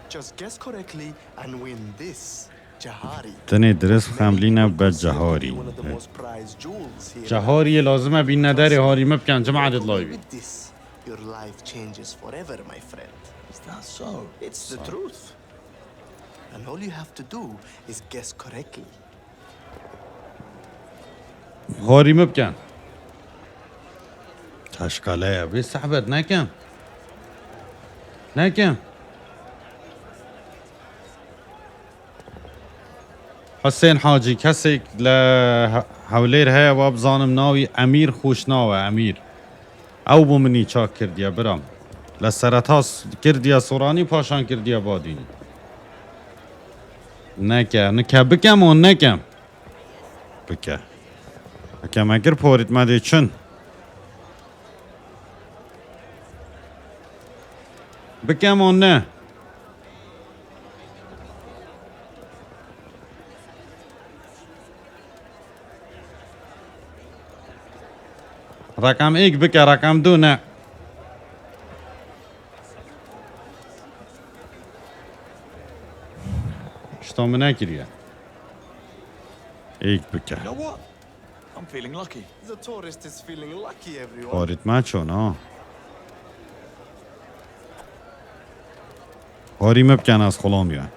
Just guess correctly and win this. Jahari. تنی درست خملینه به جهاری One of the most prized jewels here. جهاری لازمه بین نداری هاری مبکن جمع عدد لایوی With this, your life changes forever, my friend. Is that so? It's the truth. And all you have to do is guess correctly. هاری مبکن تشکاله بی صحبت نکن حسين حاجي كسك لهولير هيا واب ظانم ناوي امير خوشناوه امير او بومني چاك كرديا برام لسرتاس كرديا سوراني پاشان كرديا باديني نكا بكم و نكم بكا اگر پوريت مدي چن بكم و نه رقم ایک بکه رقم دو نه شتامه نکریه ایک بکه You know what? I'm feeling lucky. The tourist is feeling lucky, everyone. پاریت مچو نا پاری مبکن از خلام یا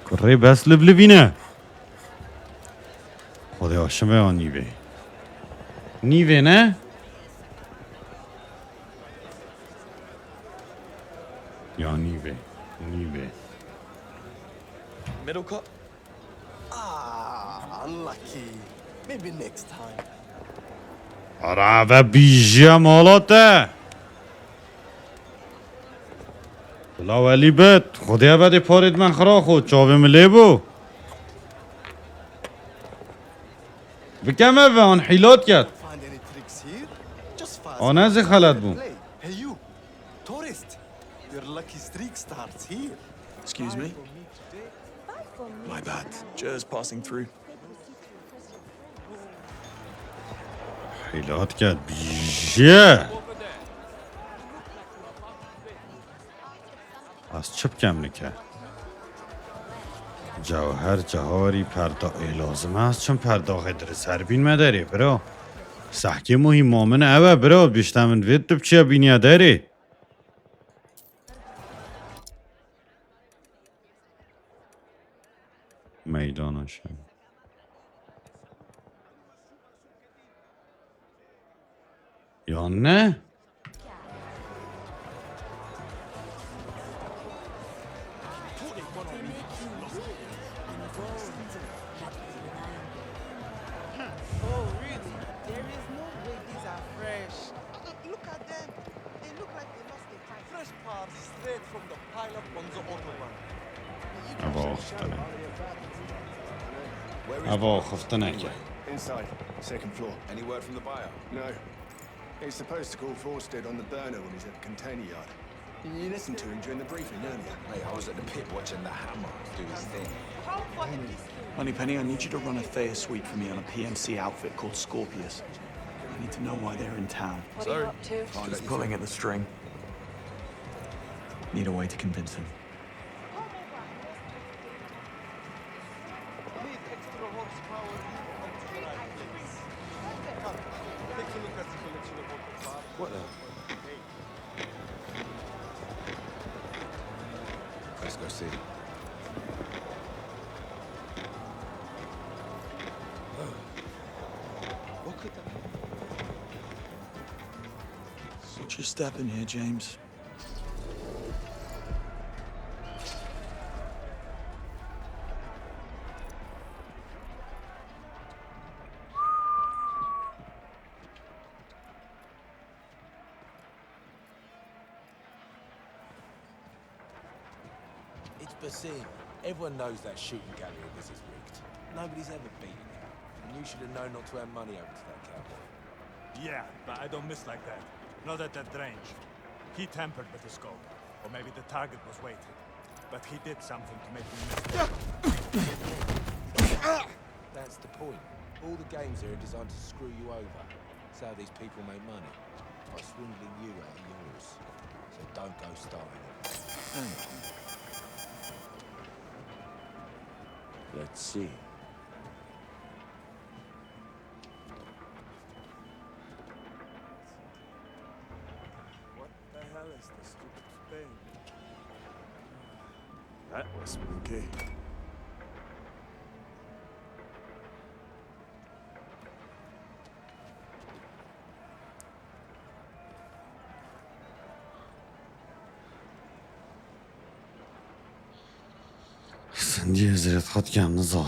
کوڕێ بەس لبلبینە خۆدێ ئاشەمەوە نیڤێ نیڤێ نە؟ یا نیڤێ نیڤێ Middle cut? Ah, unlucky. Maybe next time. ئەراڤە بیژە ماڵاتە بڵاوەلی بێت خۆدێ بەدێ پارێت من خڕا خۆ چاوێ ملێ بوو بکەمە بە ئەن حیلات کرد Find any tricks here? Just fast. ئانەزی خەلەت بوو Play. Hey you, tourist. Your lucky streak starts here. Excuse me? My bad. Just passing through. حیلات کرد بیژە از چه بکەم نکە جوهر جهاری پرداقی لازم است چون پرداقی در سربین مداری برو سحکی مهم مامن اوه برو بیشتر من وید تو بچه بینیا داری میدانش یا نه هوا خفته نکه Inside, second floor. Any word from the buyer? No. He's supposed to call Forsted on the burner when he's at the container yard. You listened to him during the briefing earlier. Hey, I was at the pit watching the hammer do his thing. Moneypenny, I need you to run a Thayer sweep for me on a PMC outfit called Scorpius. I need to know why they're in town. What are you up to? Just pulling at the string. Need a way to convince him. What the? Let's go see. What could that? Watch your step in here, James. It's Basim. Everyone knows that shooting gallery of this is rigged. Nobody's ever beaten it. And you should have known not to hand money over to that cowboy. Yeah, but I don't miss like that. Not at that range. He tampered with the scope. Or maybe the target was waiting. But he did something to make me miss it. That's the point. All the games here are designed to screw you over. That's how these people make money. By swindling you out of yours. So don't go starting it. Hang on. Let's see. What the hell is this stupid thing? That was spooky. سندی زرت خود کم نزا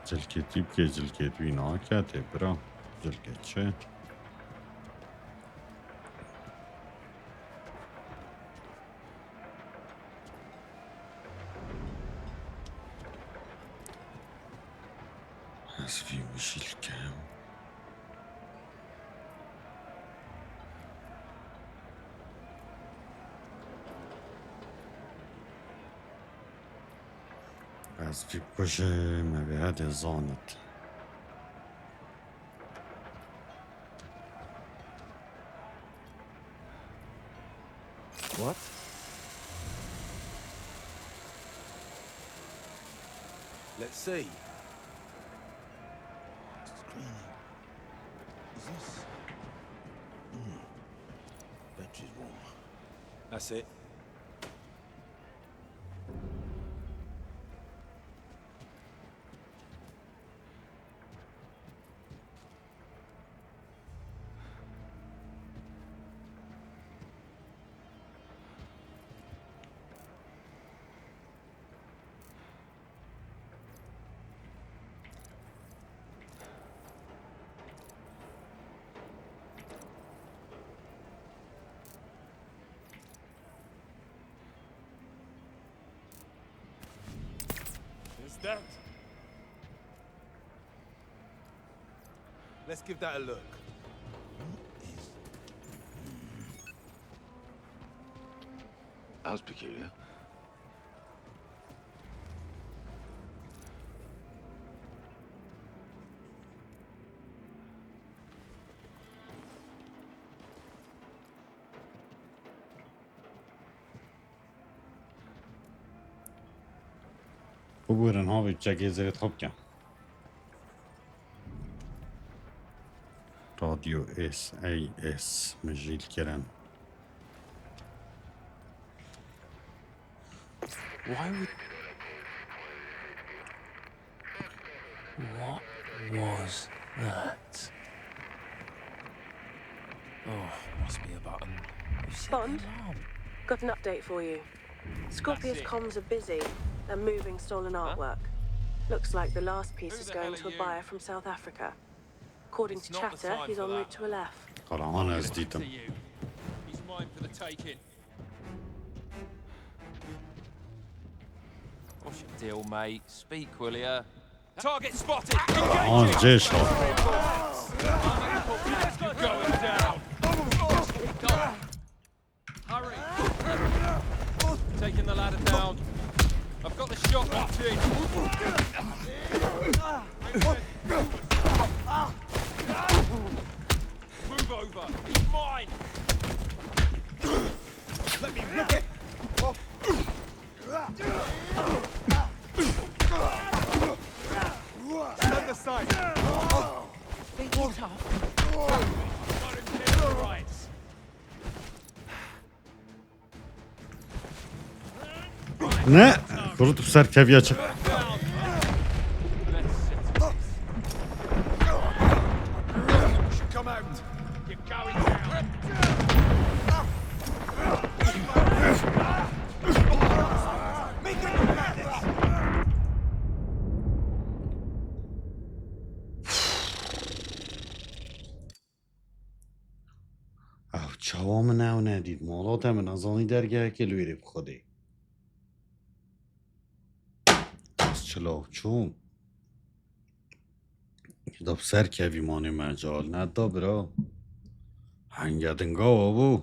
جلکتی بکه جلکت بینا کته برا جلکت چه؟ از فی وشیل کم از فی بشه مبیعد زانت What? Let's see. Is this? Battery's warm. That's it. That? Let's give that a look. How's peculiar? ببورن ها جگه زرت خوب کن رادیو اس ای اس مجیل کرن Why would... What was that? Oh, must be a button. Bond, got an update for you. Scorpius comms are busy. They're moving stolen artwork. Looks like the last piece is going to a buyer from South Africa. According to chatter, he's en route to Aleph. قرآن از دیدم He's mine for the taking. What's your deal, mate? Speak, will ya? Target spotted! قرآن جيش ها Going down! Hurry! Taking the ladder down. I've got the shot watching. Move over. He's mine. Let me rip it! Stand aside! Think you tough? Got him dead right. نه برو تو سر کویا چه Come out! You're going down. Make it madness! او چاوام نو ندید مالاتم نزانی درگه که لویره بخوده از چلاو چون داب سر کوی مانه مجال ندا برا هنگدنگا آبو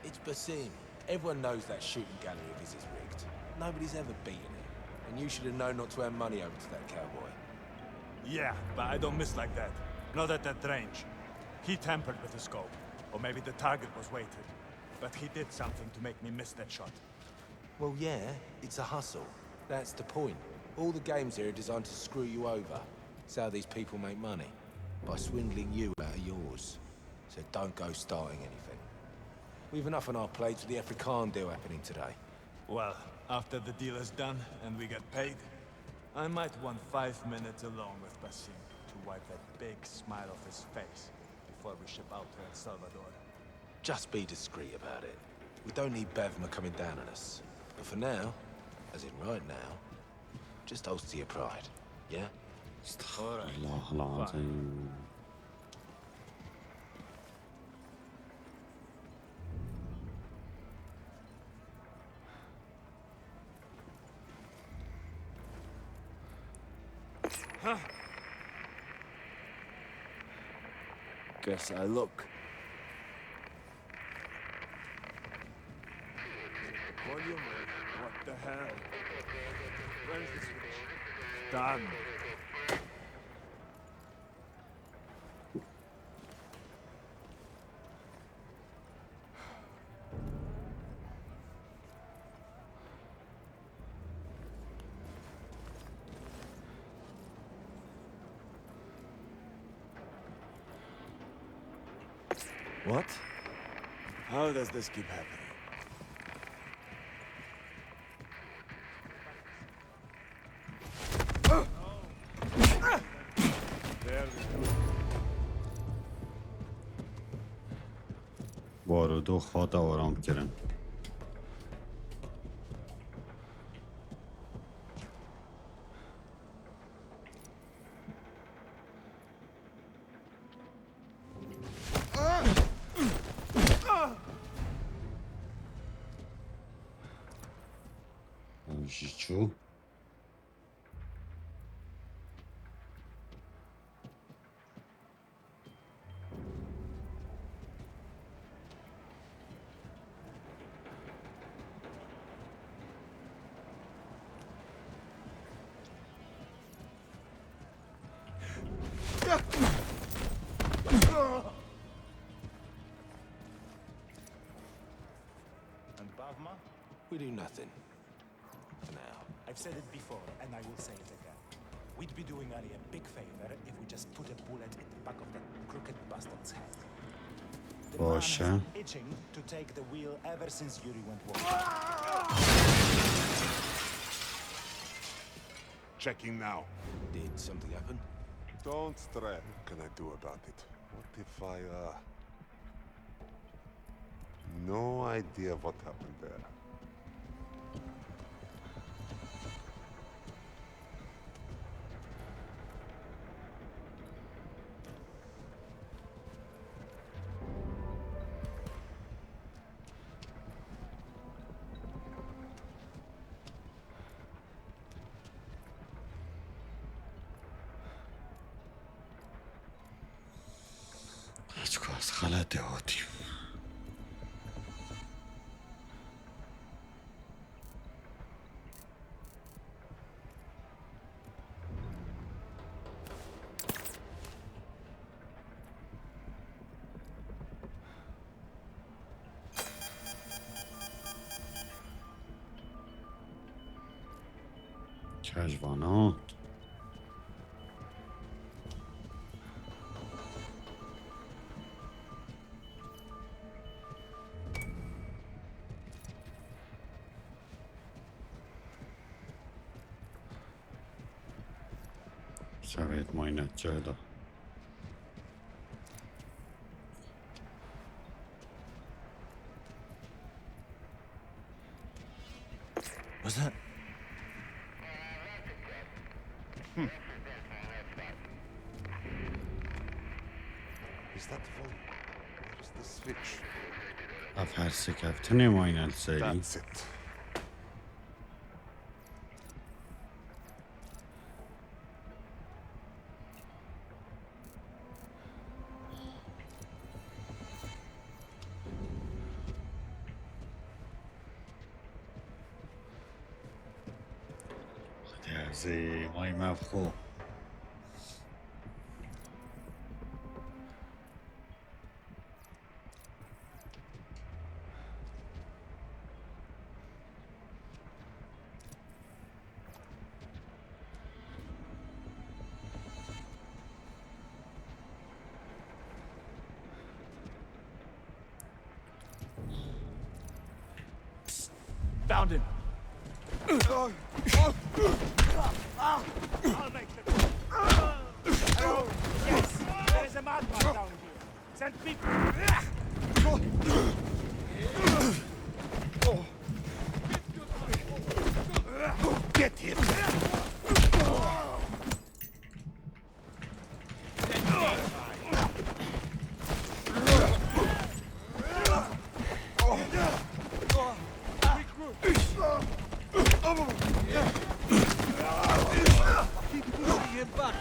It's Basim. Everyone knows that shooting gallery of his is rigged. Nobody's ever beaten it. And you should have known not to hand money over to that cowboy. Yeah, but I don't miss like that. Not at that range. He tampered with the scope. Or maybe the target was weighted. But he did something to make me miss that shot. Well, yeah, it's a hustle. That's the point. All the games here are designed to screw you over. It's how these people make money. By swindling you out of yours. So don't go starting anything. We've enough on our plates with the Afrikaan deal happening today. Well, after the deal is done and we get paid, I might want 5 minutes alone with Basim to wipe that big smile off his face before we ship out to El Salvador. Just be discreet about it. We don't need Bevma coming down on us. But for now, as in right now, just hold to your pride, yeah? الله العظيم Guess I look. Volume? What the hell? Where's the switch? Done. What? How does this keep happening? There we go. بارودو خواهد آرام کرن. Jichu. And Bavma? We do nothing. For now. I've said it before, and I will say it again. We'd be doing Ali a big favor if we just put a bullet in the back of that crooked bastard's head. The man has been itching to take the wheel ever since Yuri went woke. Checking now. Did something happen? Don't stress. What can I do about it? What if I, no idea what happened there. از خلا دهاتیم. کژوانات شبيت ماينة جهدة What's that? Is that the volume? Where's the switch? أفحرسك أفتني ماينة السيلي. That's it. زي ماي مفخو Found him. I'll make them. Oh, yes, there is a madman down here. Send people. Get him. Keep pushing him back.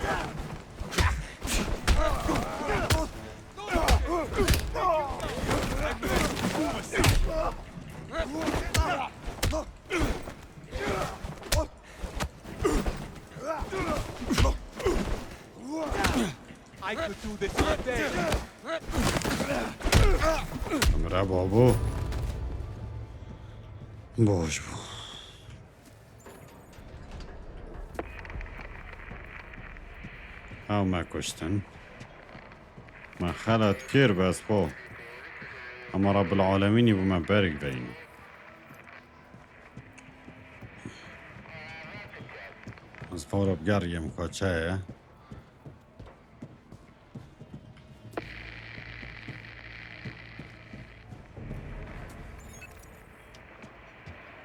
I could do this all day. امرا بابو باش بو او ما کشتن ما خلت كير بس بو اما رب العالمين يبو ما بارك بيني از پارو بگریم کچه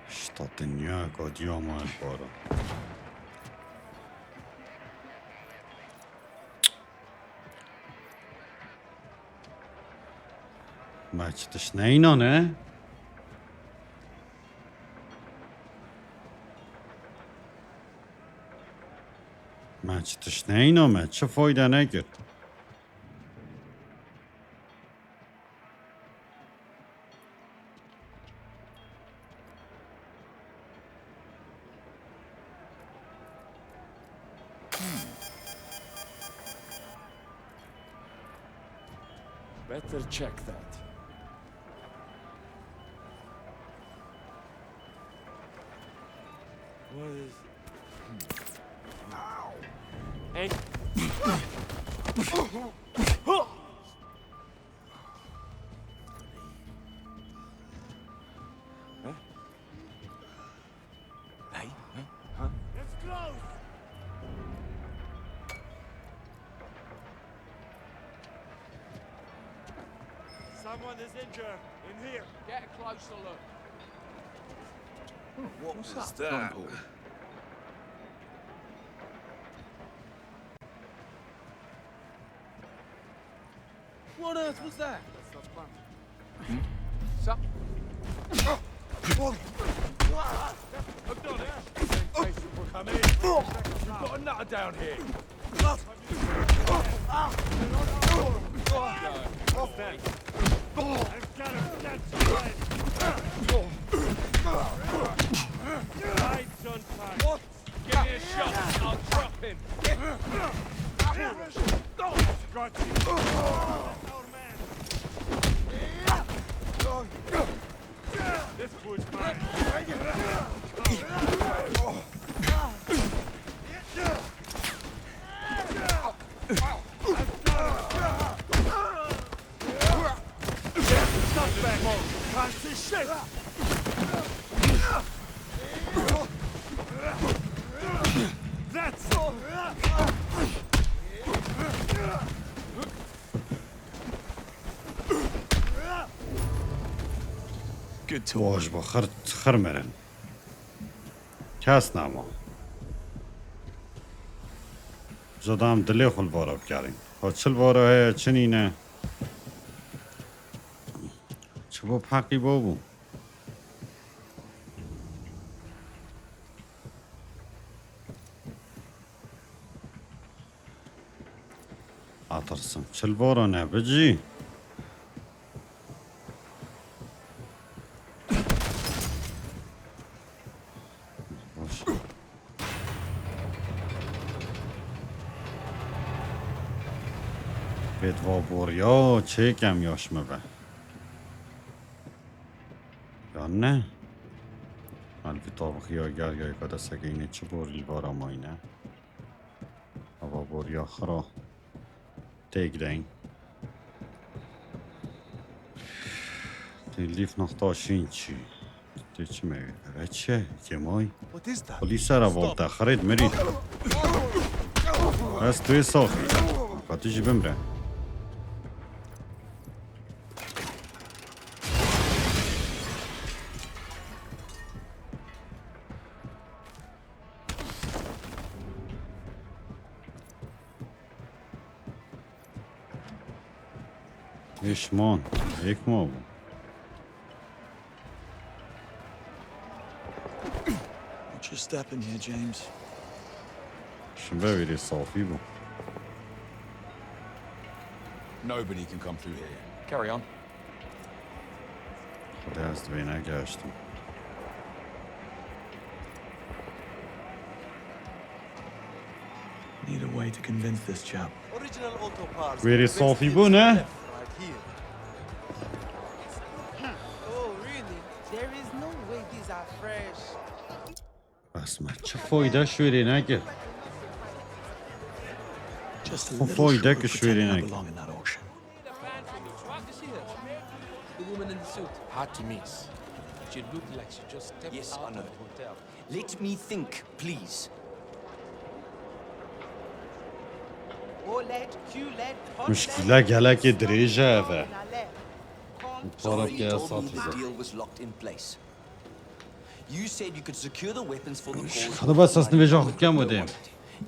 شتا دنیا کدیا مال پارو ما چتش نینا نه؟ ما چتش نینا ما چه فایده نگرد Better check that. What is... Hey. Hey? Huh? It's close! Someone is injured. In here. Get a closer look. What was that? What on earth was that? Sup? I've done it. Come in. You've got a nutter down here. Off then. I've got him dead to Lights on fire. What? Give me a shot. I'll drop him. Got you. This boy's mine. Suspect. Can't see shit. That's Good to واش با خرمرن کس نما زدام دلی خل بارا بکرین ها چل بارا هیا چنینه چه با پقی بابو عطرسم چل بارا نه بجی بدوا بوریا چه کم یاش مبه یا نه البته طابخی ها گریای کده سگینه چه بوری بارا ماینه با بوریا خرا تگرین لیف نختاشین چی ده چه میگه بچه که مای پلیس را والده خرید مرید بس توی صافی قطعی بمره ایشمان یک ما بود Watch your step in here, James. شن ببیری صافی بود Nobody can come through here. Carry on. خدا از دوی نگشتم Need a way to convince this chap. original auto parts. وێری سۆفی بوونە؟ Right here. Oh, really? There is no way these are fresh. بەسمە چ فۆیدە شوێرێ ناکرد؟ Just a خۆ little فۆیدە sugar کە pretending شوێرێ I ناکرد. belong in that ocean. The woman in the suit. Hard to miss. She looked like she just stepped Yes, out I know. of the hotel. Let me think, please. مشکلە گەلێکی درێژە ئەڤە. Sorry, پارەکە you told me ساتیزە. this deal was locked in place. You said you could secure the weapons for the cause. خدا بەس ئەس نوێژە خوکەم ودێم.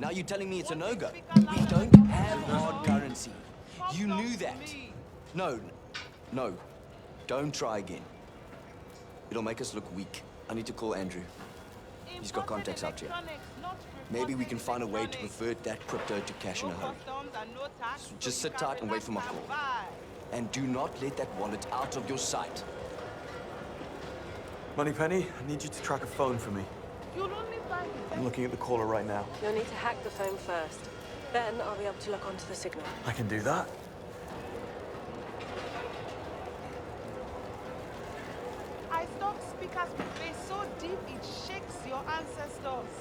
Now you're telling me it's a no-go. We don't have hard currency. You knew that. No. Don't try again. It'll make us look weak. I need to call Andrew. He's got contacts out here. Maybe we can find a way to convert that crypto to cash in a hurry. So just sit tight and wait for my call. And do not let that wallet out of your sight. Moneypenny, I need you to track a phone for me. I'm looking at the caller right now. You'll need to hack the phone first. Then I'll be able to look onto the signal. I can do that. I stopped speakers with bass so deep it shakes your ancestors.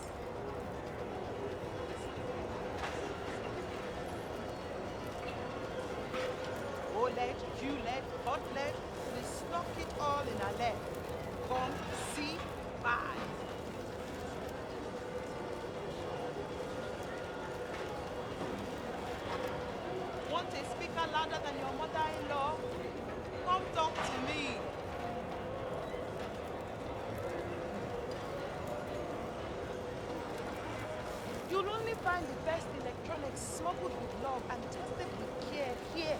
OLED, QLED, hot LED, we stock it all in a LED. Come, see, buy. Want a speaker louder than your mother-in-law? Come talk to me. You'll only find the best electronics smuggled with love and tested with care here.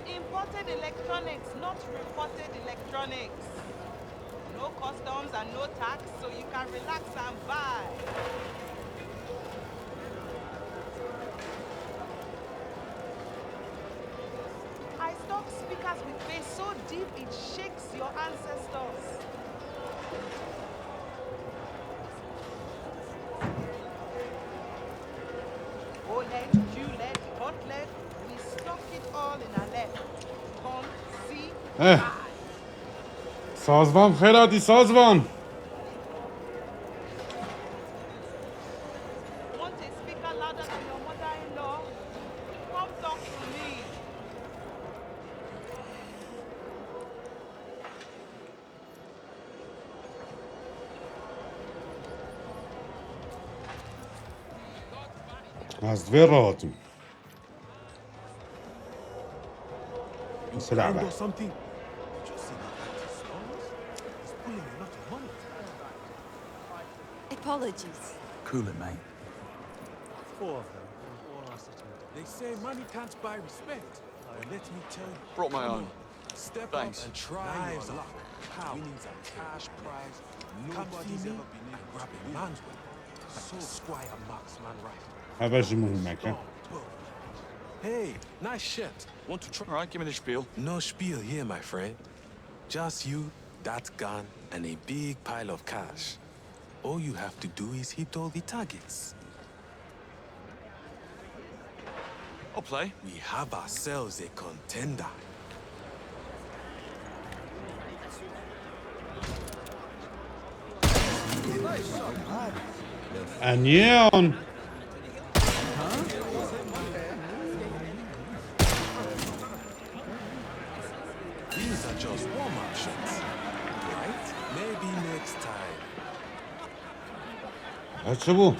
Imported electronics, not reported electronics. No customs and no tax, so you can relax and buy. I stock speakers with bass so deep it shakes your ancestors. OLED, QLED, hot LED, we stock it all in a LED. Come, see, buy. سازوان خیراتی سازوان. Want a speaker louder than your mother-in-law? Come talk to me. از دوی راحتیم. سلاڤ. Or something. Just see that empty stones? He's pulling a lot of money. Apologies. Cool it, mate. 4 of them. All are sitting. They say money can't buy respect. But let me tell you. Brought my come own. on, Step Thanks. up and try your luck. Winning's a cash prize. Nobody's ever been able to grab a man's way. So Squire Marksman rifle. هذا مهمك. Hey, nice shirt. Want to try? All right, give me the spiel. No spiel here, my friend. Just you, that gun, and a big pile of cash. All you have to do is hit all the targets. I'll play. We have ourselves a contender. أنيون. These are just warm-up shots, right? Maybe next time. هاتشو بو.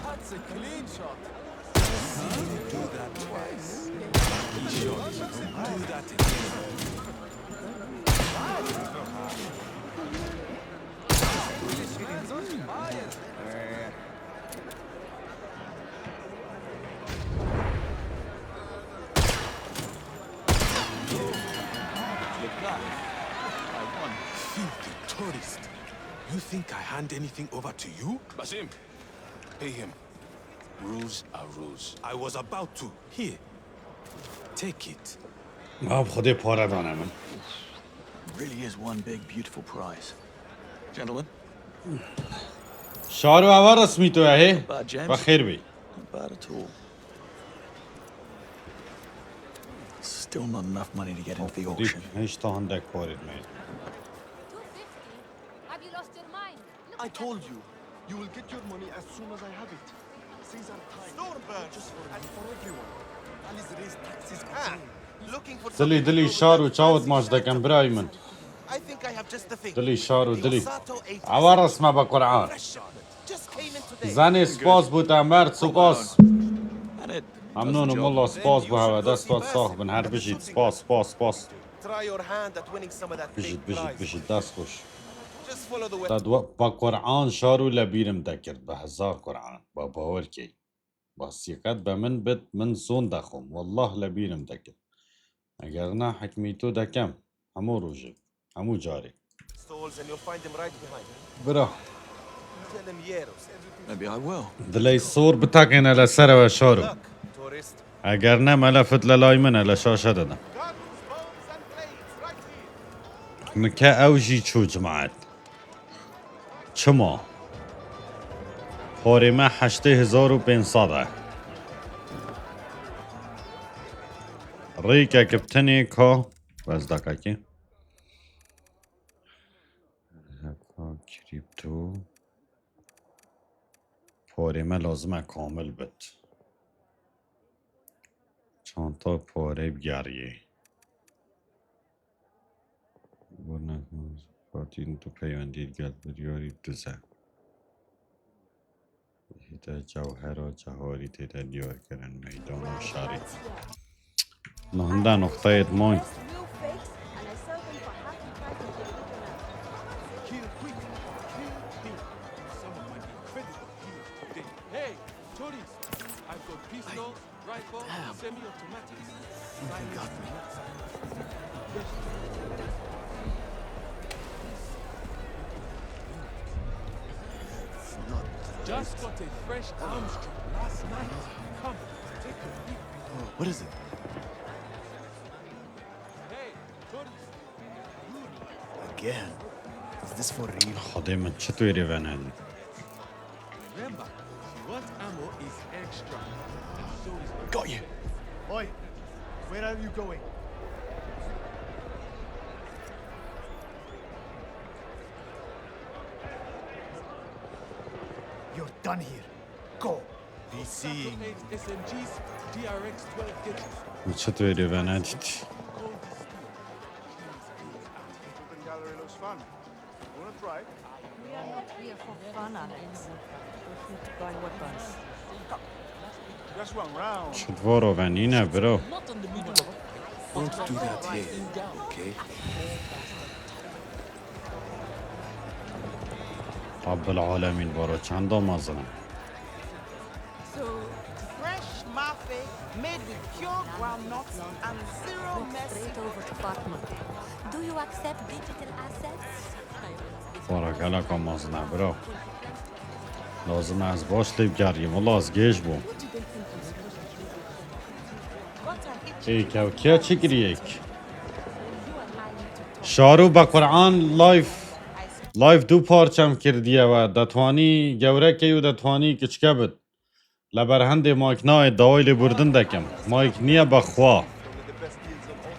That's a clean shot. Do that twice. He shot. Do that again. Look at that. I won. Filthy tourist. You think I hand anything over to you? Basim, pay him. Rules are rules. I was about to. Here. Take it. ما بخوده پاره دانه من. It really is one big, beautiful prize. Gentlemen? شارو اول رسمی تو هی و خیر بی. Not bad at all. Still not enough money to get into the auction. هیچ تا هندک پارید مید. Have you lost your mind? I told you. You will get your money as soon as I have it. Things are tight. Stormburn Just and for everyone. And his raised taxes. Looking for دلی شارو چاوت ماش دکم برای من. I think I have just the thing. دلی شارو دلی. اول رسمه با قرآن. Just came in today. زنی سپاس بودم مرد سپاس. ممنونم والله سپاس بو هوا دست باد صاحبن هر بشید سپاس. Try your hand at winning some of that big prize. بشید دست خوش. Just follow the way. با قرآن شارو لبیرم دکرد به 1000 قرآن با باور کی. با سیقت به من بد من زون دخم والله لبیرم دکرد. اگر نه حکمیتو دکم همو روزه همو جاری. Stalls and you'll find them right behind. برا. Tell them Yeros. Maybe I will. دلی صور بتاقین على سر و شارو. Tourist. اگر نه ملفت للای من على شاشه دادم. مکه اوجی چو جماعت. چما؟ حرمه 8500. ریکه کپتنی که باز دکاکی. کریپتو. حرمه لازمه کامل بد. چند تا پاره بیاریه. بادین تو پیوندید گل بریاری دوزه. هیده جوهر و جهاری تیده دیار کرن میدان و شاری. نهنده نقطه ادمای. Hey, tourists! I've got pistols, rifles, semi-automatics. Just got a fresh armstrong last night. Come, take a peek. Oh, what is it? Hey, tourists! Again? Is this for real? خدای من چطوری ونهدی؟ Remember, what ammo is extra. So is Got you. Oi, where are you going? You're done here. Go. Be seeing. SMGs, DRX 12 gauges. چطوری ونهدی؟ Open gallery looks fun. You wanna try? We are not here for fun, Alex. We're here to buy weapons. Just one round. چطور ونینه برو؟ Don't do that here, okay? رب العالمین بارا چند مازنم. So, fresh mafe made with pure groundnuts and zero mercy. Straight over to Fatma. Do you accept digital assets? بارا کلا مازنه برو. لازم از باش لیب گریم والله از گیش بوم. ای که چی گریک؟ شارو با قرآن لایف دو پارچم کردیه و دتوانی گوره که یو دتوانی کچکه بد لبرهند مایکنای داویل بردن دکم مایک نیه بخوا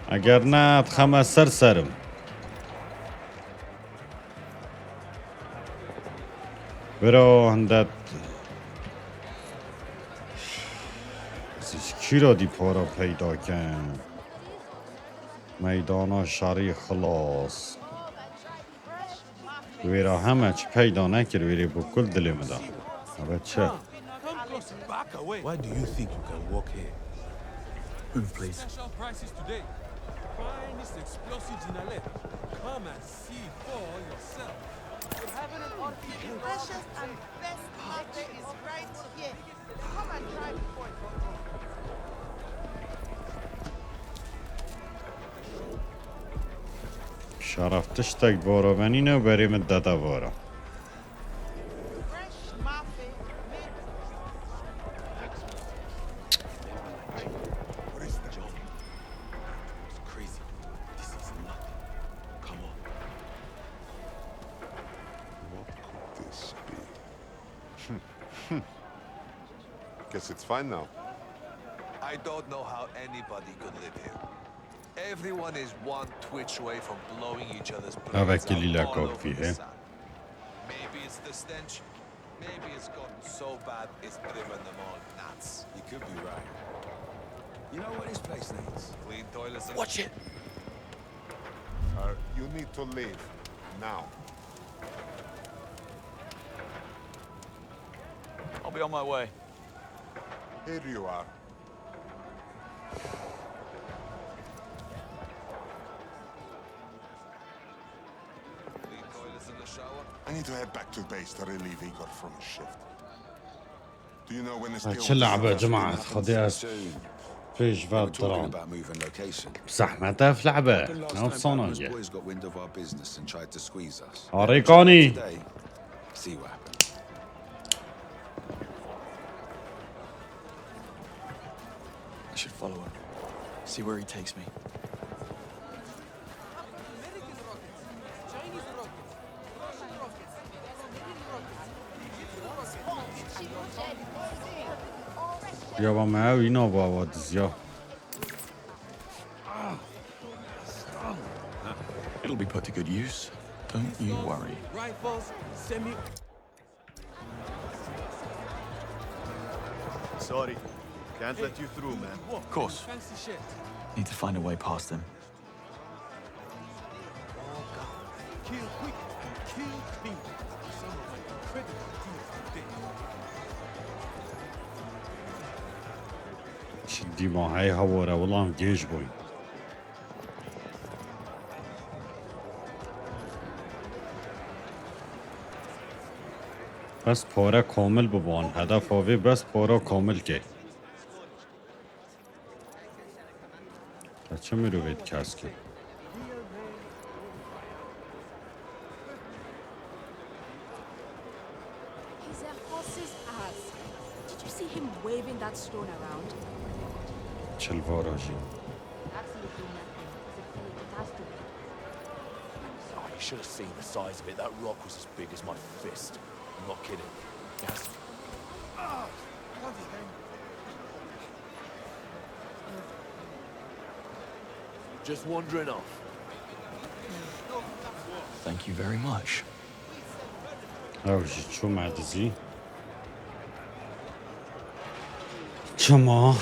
اگر نه تخمه سرم برو هندت کی را دی پارا پیدا کن میدانا شری خلاص ویرا همه چی پیدا نکر ویری بکل دلیم دا بچه Why do you think you can walk here? Move, please. Special prices today. Finest explosives in LA. Come and see for yourself. The freshest and best mafe is right here. Come and try before it goes wrong. شرفتش تک بارا ونینه و بریم دادا بارا Guess it's fine now. I don't know how anybody could live here. Everyone is one twitch away from blowing each other's brains out all over the sun. Maybe it's the stench. Maybe it's gotten so bad it's driven them all nuts. You could be right. You know what this place needs? Clean toilets and... Watch it! You need to leave. Now. I'll be on my way. Here you are. Clean toilets in the shower. I need to head back to base to relieve Igor from his shift. Do you know when his هادشي اللعبة يا جماعة خديها فيش فات درام زحمتها في لعبة نفس صناعية أوريكوني I should follow him. See where he takes me. Ja, maar mij hou je nog wel wat, dus ja. It'll be put to good use. Don't you worry. Rifles, semi... Sorry. Can't let you through, man. Of course. Fancy shit. Need to find a way past them. Kill quick and kill clean. Some of my incredible teams today. شدی ما هی هواره والله گیج بوی بس پاره کامل ببان هدف آوی بس پاره کامل که چه می رو بید کس که He's a horse's ass. Did you see him waving that stone around? چلواراجی Absolutely nothing. It has to be. Oh, you should have seen the size of it. That rock was as big as my fist. I'm not kidding. Yes. Just wandering off. Thank you very much. اوجی چو معدزی چما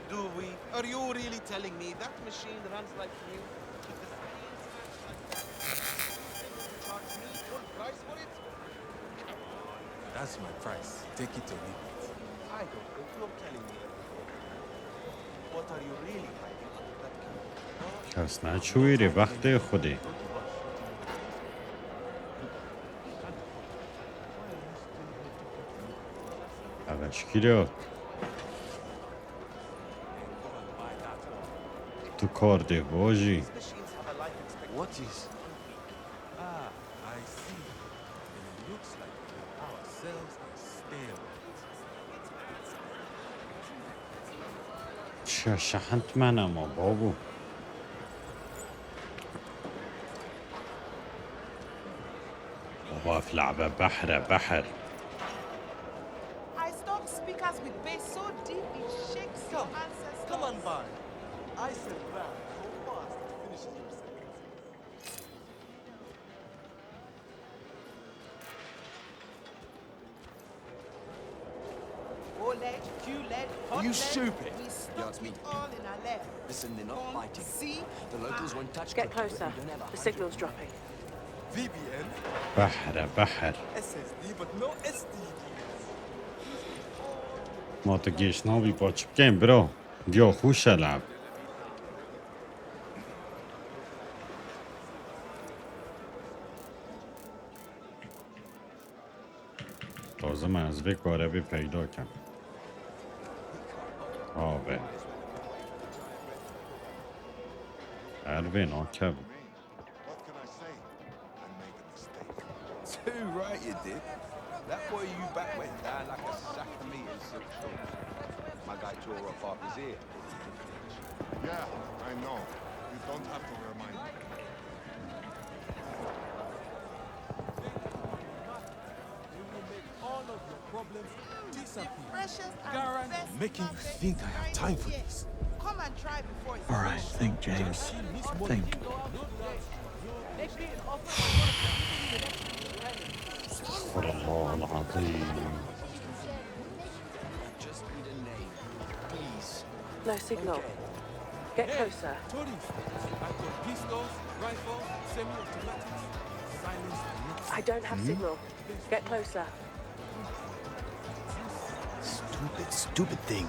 Do we? Are you really telling me that machine runs like you? Charge me full price for it? That's my price. Take it or leave it. I don't think you're telling me everything. What are you really hiding under that coat? کس نچویری وقت خودی اگش کیره تو کارده واجی What is? Ah, I see. And it looks like ourselves are stale. چه شحنت منم بابو بابا في لعبة بحر بحر I stock speakers with bass so deep it shakes your ancestors. Come on, by. I said that. Go fast. Finish it your sentence. OLED, QLED, Are you hot LED, stupid? we Yeah, stock it's me. it all in our lab. Listen, they're not fighting. See? The locals won't touch Get crypto, but closer. we don't have a The signal's dropping. VPN, بحر بحر SSD, but no STD. ما تو گیش نابی با چپ کن برو دیا خوش لعب تازه من از وی کاربی پیدا کم آبه الوی ناکب Too right you did. That boy you back went down like a sack of meat in silk shorts. My guy tore off half his ear. Yeah, I know. You You don't have to remind me. We will make all of your problems disappear. Freshest and Garant, best making you market think I have right time for here. this. Come and try before it's All right, think, James. Think. استغفر الله العظيم. Just need a name, please. No signal. Get closer. Tourists, I've got pistols, rifles, semi-automatics, silenced. I don't have signal. Get closer. Stupid thing.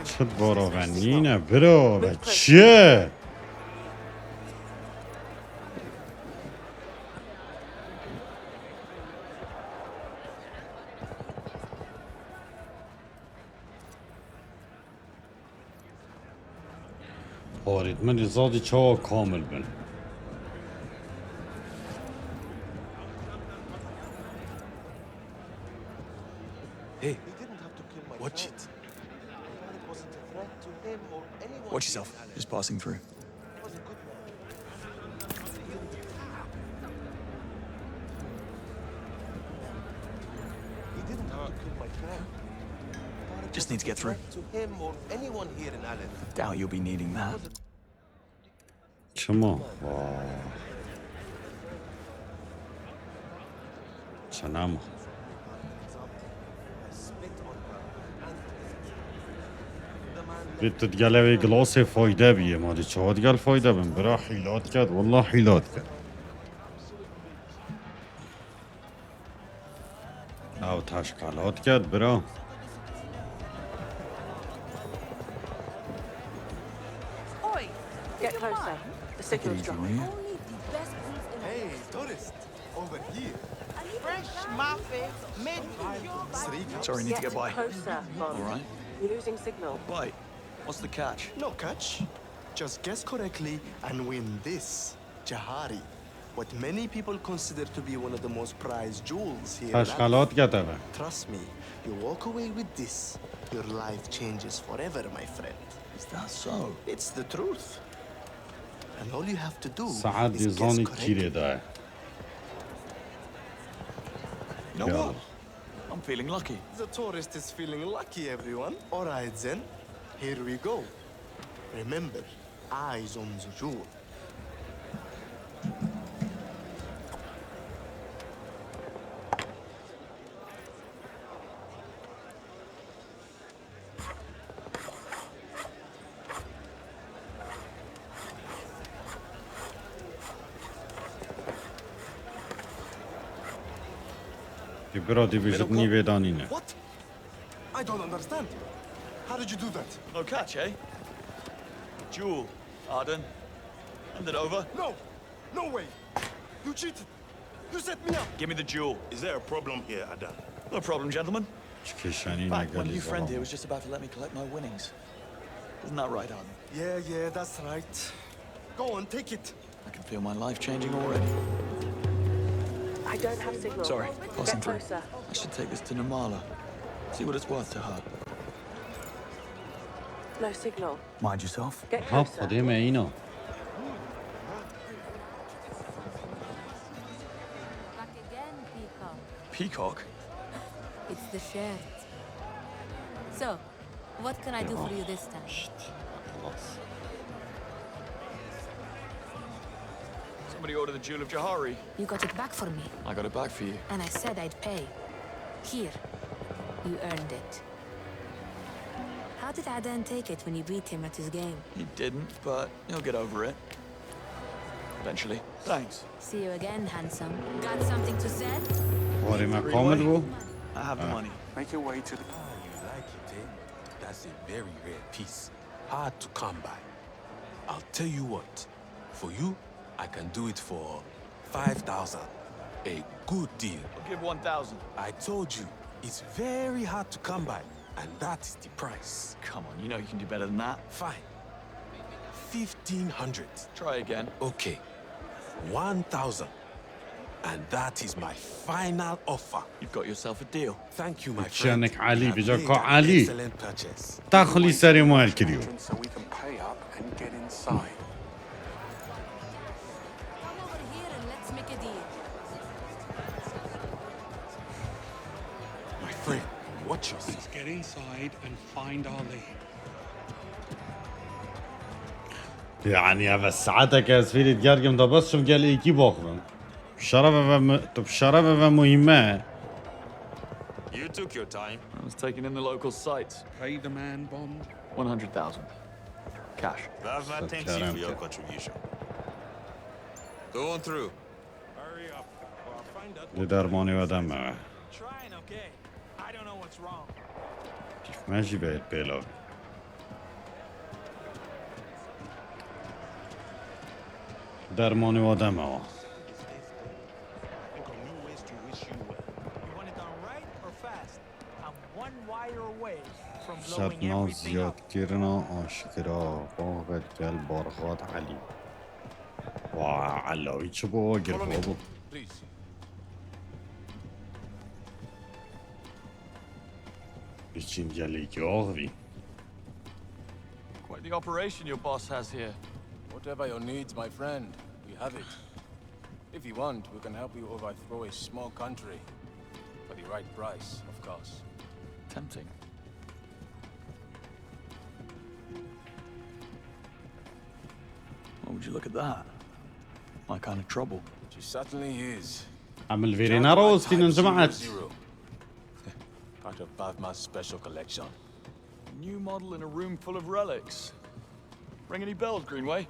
چه باراغنینه برو بچه. هارید من زادی چه کامل بن. Hey, watch it. Watch yourself. Just passing through. Just need to get through. To him or anyone here in Allen. Doubt you'll be needing that. شما سلام. بیت گلوی گلاس فایده بیه مادی چهاد گل فایده بیم برا حیلات کرد والله حیلات کرد او تشکالات کرد برا Oi! Get closer. The signal's dropping. Hey, tourist, over here. Fresh mafia made with Sorry, need to get by. Closer, Bond. All right. You're losing signal. Bye. What's the catch? No catch. Just guess correctly and win this. Jahari. What many people consider to be one of the most prized jewels here in تشکالات Allen. کرده Trust me, you walk away with this, your life changes forever, my friend. Is that so? It's the truth. And all you have to do ساعت is guess دیزانی correctly. تیره ده You know what? I'm feeling lucky. The tourist is feeling lucky, everyone. All right, then. Here we go. Remember, eyes on the jewel. برا دیویژن نیوه دانینه What? I don't understand. How did you do that? No catch, eh? Jewel, Arden. Hand it over. No! No way! You cheated! You set me up! Give me the jewel. Is there a problem here, Adam? No problem, gentlemen. چه کشانی In fact, one of نگلی you friend here زمان was just about to let me collect my winnings. Isn't that right, Arden? Yeah, that's right. Go on, take it. I can feel my life changing already. I don't have signal. Sorry, passing Get through. closer. I should take this to Namala. See what it's worth to her. No signal. Mind yourself. Get ها closer. خودم اینو Back again, Peacock. Peacock? It's the shirt. So, what can I do for you this time? Somebody ordered the Jewel of Jahari. You got it back for me, I got it back for you. and I said I'd pay. Here, you earned it. How did Adan take it when you beat him at his game? He didn't, but he'll get over it. Eventually. Thanks. See you again, handsome. Got something to sell? واری ما کامل بو I have the money. Make your way to the... you like it, eh? That's a very rare piece. Hard to come by. I'll tell you what. For you, I can do it for 5,000. A good deal. I'll give 1,000. I told you, it's very hard to come by. And that is the price. Come on, you know you can do better than that. Fine. 1,500. Try again. Okay. 1,000. And that is my final offer. You've got yourself a deal. Thank you, my friend. شانك عالي You have بجاك made an عالي excellent purchase. تاخلي ساري مال كريو So we can pay up and get inside. Come over here and let's make a deal. My friend, watch yourself. Let's get inside and find our lead. يعني بس ساعتك يا سفيري تجارجم ده بس شم قال إيكي باخذن شرابة ومهمة. You took your time. I was taking in the local sites. Pay the man, Bond. 100,000. Cash. Batman thanks you for your contribution. Go on through. Hurry up, or I'll find out. لدرماني ودم Trying, okay? I don't know what's wrong. كيف ماشي بعد بيلو درماني ودم I've got new ways to wish you well. You want it done right or fast? I'm one wire away from blowing شرطنا everything زياد up. كيرنا آشكرا باغت قل بارغات علي وعلاوي تشبو واقر بابو Please. بيشين جاليكي أغذي Quite the operation your boss has here. Whatever your needs, my friend, we have it. If you want, we can help you overthrow a small country. For the right price, of course. Tempting. Well, would you look at that? My kind of trouble. She certainly is. عمل فيرينا روز كنا انجمعت Part of Bavma's special collection. New model in a room full of relics. Ring any bells, Greenway?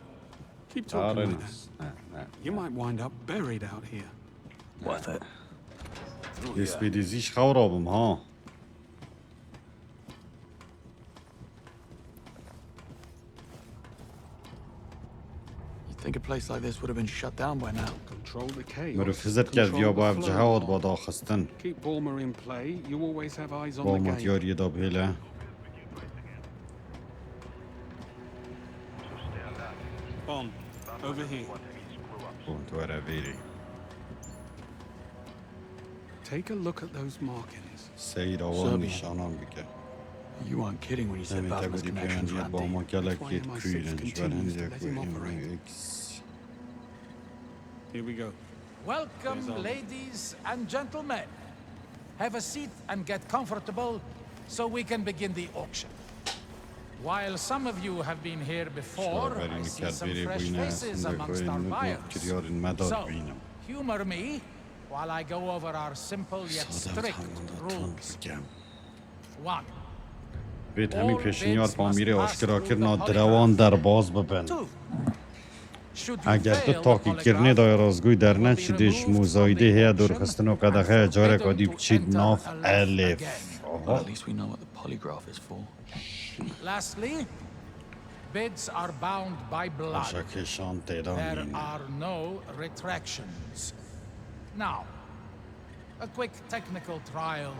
Keep talking like that. You might wind up buried out here. Worth it. يسبيدي زيش خورابم ها You'd think a place like this would have been shut down by now. Control the chaos. مرفزت كذ يا باب جهاد بادا خستن Keep Bulmer in play. You always have eyes on the بامت game. ياريا داب هلا Bond, over here. بونت ورا فيري Take a look at those markings. سيد أول نشانان بك You weren't kidding when you said سمي Bavma's تقولي connections بيان ran با deep. ما كلا That's why كيت MI6 كويلن continues جوال to هندي let him operate. إكس Here we go. Welcome, There's our- ladies and gentlemen. Have a seat and get comfortable so we can begin the auction. While some of you have been here before, I see some fresh faces amongst our buyers. So, humor me while I go over our simple yet strict rules. 1. بيت همي پیشنیار پامیره آشکرا کرنا دروان در باز ببن اگر تو تاکی کرنه دای رازگوی در نچیدش موزایده هیا دورخستن و قدخه جاره کادی بچید ناف الف Well, at least we know what the polygraph is for. Lastly, bids are bound by blood. شکشان There تیدان are no retractions. Now, a quick technical trial.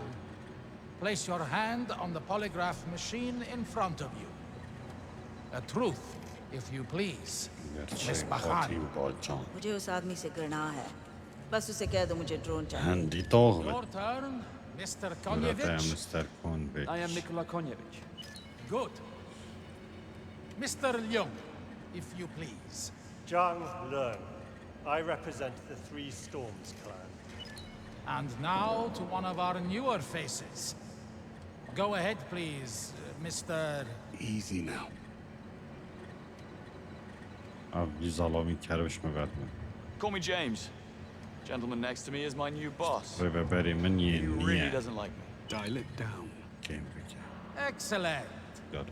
Place your hand on the polygraph machine in front of you. A truth, if you please. Miss Bahani. मुझे उस आदमी से घृणा है बस उसे कह दो मुझे ड्रोन चाहिए هندی طاغ Your turn, Mr. برده Konyevich. مستر کن بیش I am Nikola Konyevich. Good. Mr. Leung, if you please. Zhang Leung. I represent the Three Storms clan. And now to one of our newer faces. Go ahead, please, Mr. Easy now. ابی ظلامی کروش مبردن Call me James. Gentleman next to me is my new boss. و ببری من یه He really نیه doesn't like me. Dial it down. کم بکن Excellent.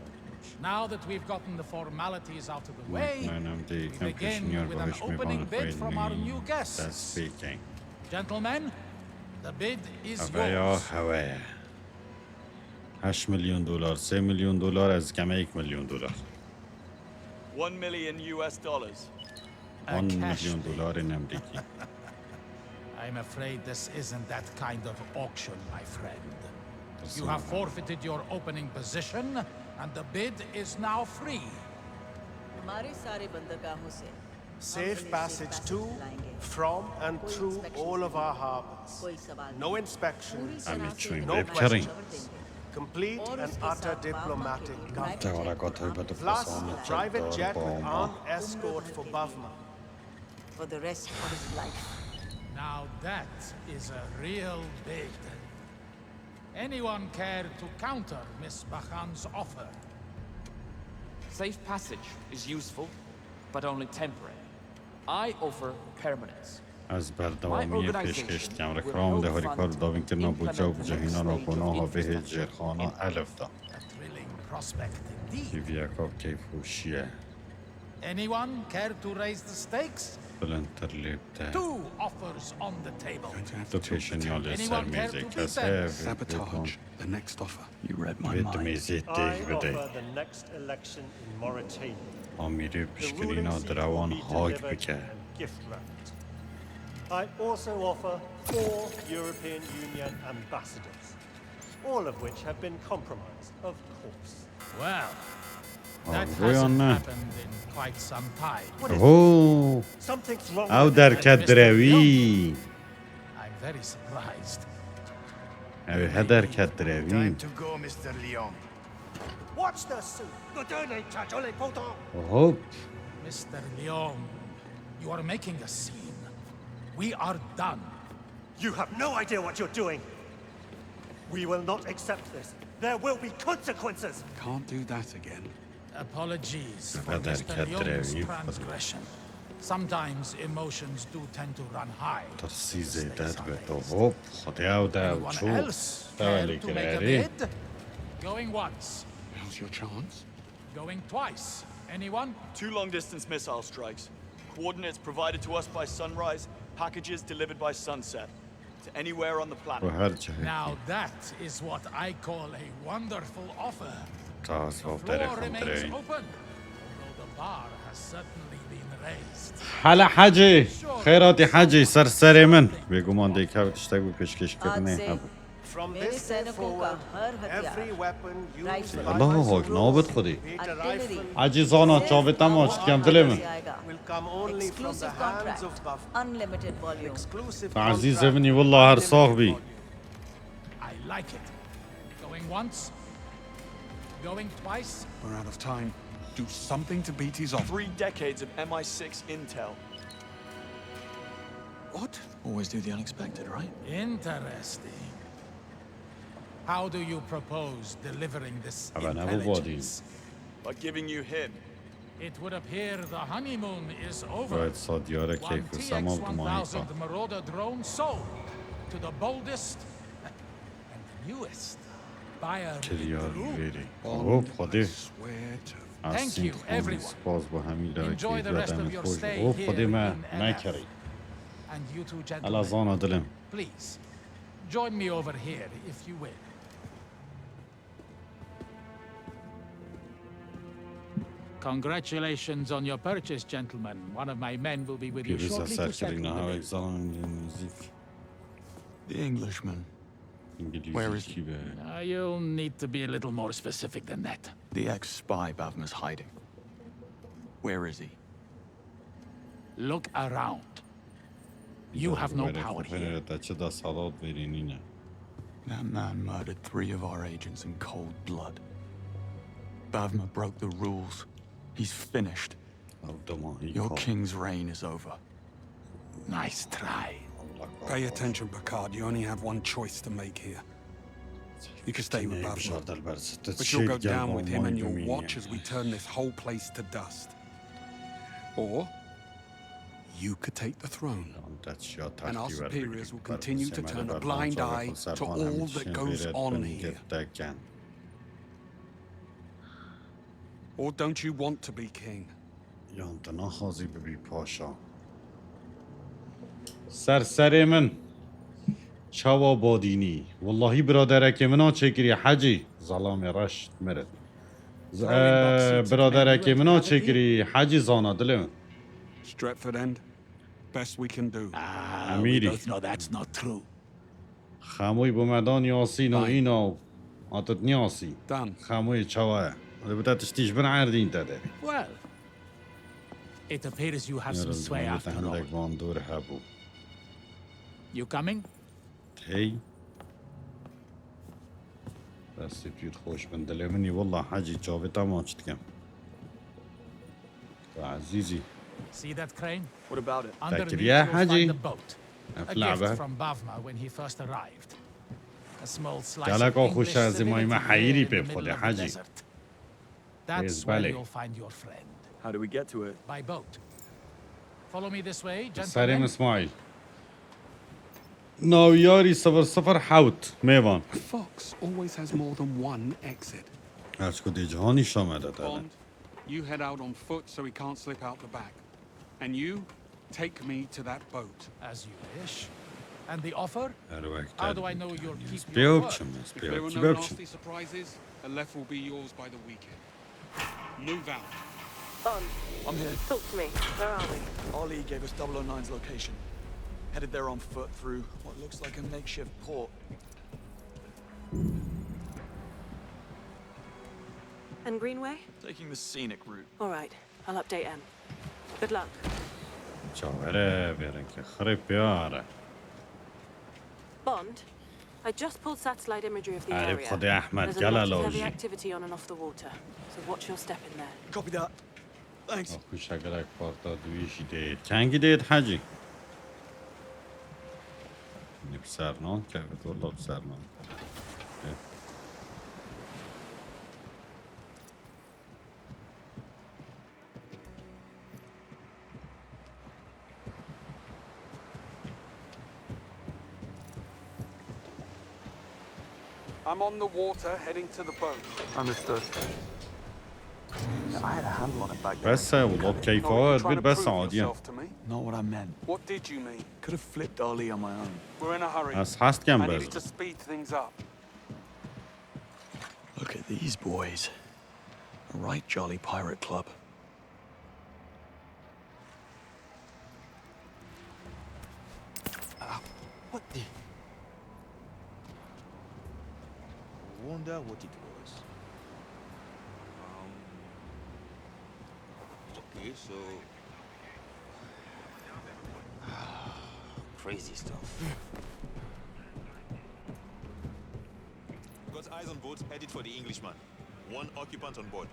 Now that we've gotten the formalities out of the way, مطمئنم دی we کم begin پیشنیار with an باش opening میبانه bid from our new خیلی guests. دست بیکن Gentlemen, the bid is هوایا yours. هواه 8 میلیون دلار 3 میلیون دلار از کمه 1 میلیون دلار 1 million US dollars. 1 میلیون دلار امریکی I'm afraid this isn't that kind of auction, my friend. You have forfeited your opening position, and the bid is now free. हमारे सारे बंदरगाहों से Safe passage to, from, and through all of our harbors. No inspections, no questions. Complete and utter diplomatic government. Plus, a private jet with armed escort for Bavma. For the rest of his life. Now that is a real big. Anyone care to counter Miss Bachan's offer? Safe passage is useful, but only temporary. I offer permanence. از بردوامی پیشکشتیم رکرام ده هاری کار داوین کرنا بجا و بجهینا را کناها به جرخانا علف دا دیویا کاب کیف وشیه Anyone care to raise the stakes? بلندتر لیبته Two offers on the table. دو پیشنیال سرمیزه کسه Sabotage the next offer. You read my بید mind. میزه I دیگ بده offer the next election in Mauritania. آمیری پشکرینا دروان هاگ بکه Gift wrapped. I also offer 4 European Union ambassadors, all of which have been compromised, of course. Well, that رویان hasn't نه happened in quite some time. اوه Something's wrong او with در it. کدروی I'm very surprised. اوی هدر کدروی To go, Mr. Leon. Watch the suit. اوه Mr. Leon, you are making a scene. We are done. You have no idea what you're doing. We will not accept this. There will be consequences. Can't do that again. Apologies for Badar Mr. Kadrevi. Leon's transgression. Sometimes emotions do tend to run high. ترسیزه داد به تو هوب خودی او داو Anyone چو else دولی care to make a کراری bid? Going once. Now's your chance. Going twice. Anyone? 2 long-distance missile strikes. Coordinates provided to us by sunrise. Packages delivered by sunset. To anywhere on the رو planet. هر جهه Now that is what I call a wonderful offer. تا The صوب floor داره remains خمتره open, although the bar has certainly been raised. حالا حجی خیراتی حجی سر من بگو من دیگه تشتگو پیشکش کرنه From this day forward, every weapon used by الله my هاک نابد خودی be it a rifle, حجی زانا چاویتم آج کم دل من will come only from the hands of Buff. Unlimited volume. Exclusive عزیز contract. ابنی والله هر صاحبی I like it. Going once. Going twice. We're out of time. Do something to beat his offer. 3 decades of MI6 intel. What? Always do the unexpected, right? Interesting. How do you propose delivering this Aber na, wo war die? intelligence? By giving you him. It would appear the honeymoon is over. باید سادیاره One کیف و سماب دمانی TX-1000 Marauder drone sold to the boldest and the newest buyer. کلیار ویری هوب خودی Swear to. از Thank سین you, خونی everyone. سپاس با همین داره Enjoy کیف the rest بدن of your خوش stay هوب here خودی ما in نکری And you two الا gentlemen, زانا دلم please join me over here if you will. Congratulations on your purchase, gentlemen. One of my men will be with you پیروز از shortly سر to settle کردی the نه های bill. زانا نزیک The Englishman. Where انگلیزی is he? کی به You'll need to be a little more specific than that. The ex-spy Bavma's hiding. Where is he? Look around. You have no power here. چه دا سالات ویرینی نه That man murdered 3 of our agents in cold blood. Bavma broke the rules. He's finished. او دو ماهی Your کار king's reign is over. Nice try. Pay attention, Picard. You only have one choice to make here. You can stay with Bavma, but you'll go down with him and you'll watch as we turn this whole place to dust. Or you could take the throne, and our superiors will continue to turn a blind eye to all that goes on here. Or don't you want to be king? یا انت نخوازی ببی پاشا سر من چاوا بادینی واللهی برادرک منا چکری حجی ظلام رشت مرد برادرک منا چکری حجی زانا دلم Stretford End, best we can do. امیری We both know that's not true. خموی بومدان یاسین و اینا آتت نیاسی Done. خموی چاوا البته تشتیش بن عردین تده Well, It appears you have some sway after all. عندك باندور هبو. You coming? هي بس بيوت خوش من دلي مني والله حاجي جاوبتا ما كم عزيزي. See that crane? What about it? Underneath يا you'll حاجي. find the boat. A gift from Bavma when he first arrived. A small slice قالك of English خوش از ما civility حيري here in the بيب middle خدي of the حاجي. desert. That's where you'll find your friend. How do we get to it? By boat. Follow me this way, سريم gentlemen. اسماعيل. ناو ياري صفر حوت ميوان. Fox always has more than one exit. هاش كودي جهاني شامل Bond, you head out on foot so he can't slip out the back. And you take me to that boat. As you wish. And the offer? How How do I know you'll keep your word? If there are no nasty surprises, the left will be yours by the weekend. Move out. Bond, I'm here. talk to me. Where are we? Ali gave us 009's location. Headed there on foot through what looks like a makeshift port. And Greenway? Taking the scenic route. All right. I'll update M. Good luck. جاوره بيرنك خرب ياره. Bond, I just pulled satellite imagery of the عارف area. خدي أحمد There's a lot of heavy جلالوجي. activity on and off the water, so watch your step in there. Copy that. Thanks. خوش اگرک پارتا دویشی دید. چنگی دید حاجی؟ بسرنان که والله بسرنان. I'm on the water heading to the boat. Understood. I had a handle on it back then. بس والله بكيفات بيت بس عادية. Not what I meant. What did you mean? Could have flipped Ali on my own. We're in a hurry. بس حست كم I بس. need to speed things up. Look at these boys. A right jolly pirate club. What the? Wonder what it was. Okay, so crazy stuff. Got eyes on boat headed for the Englishman. One occupant on board.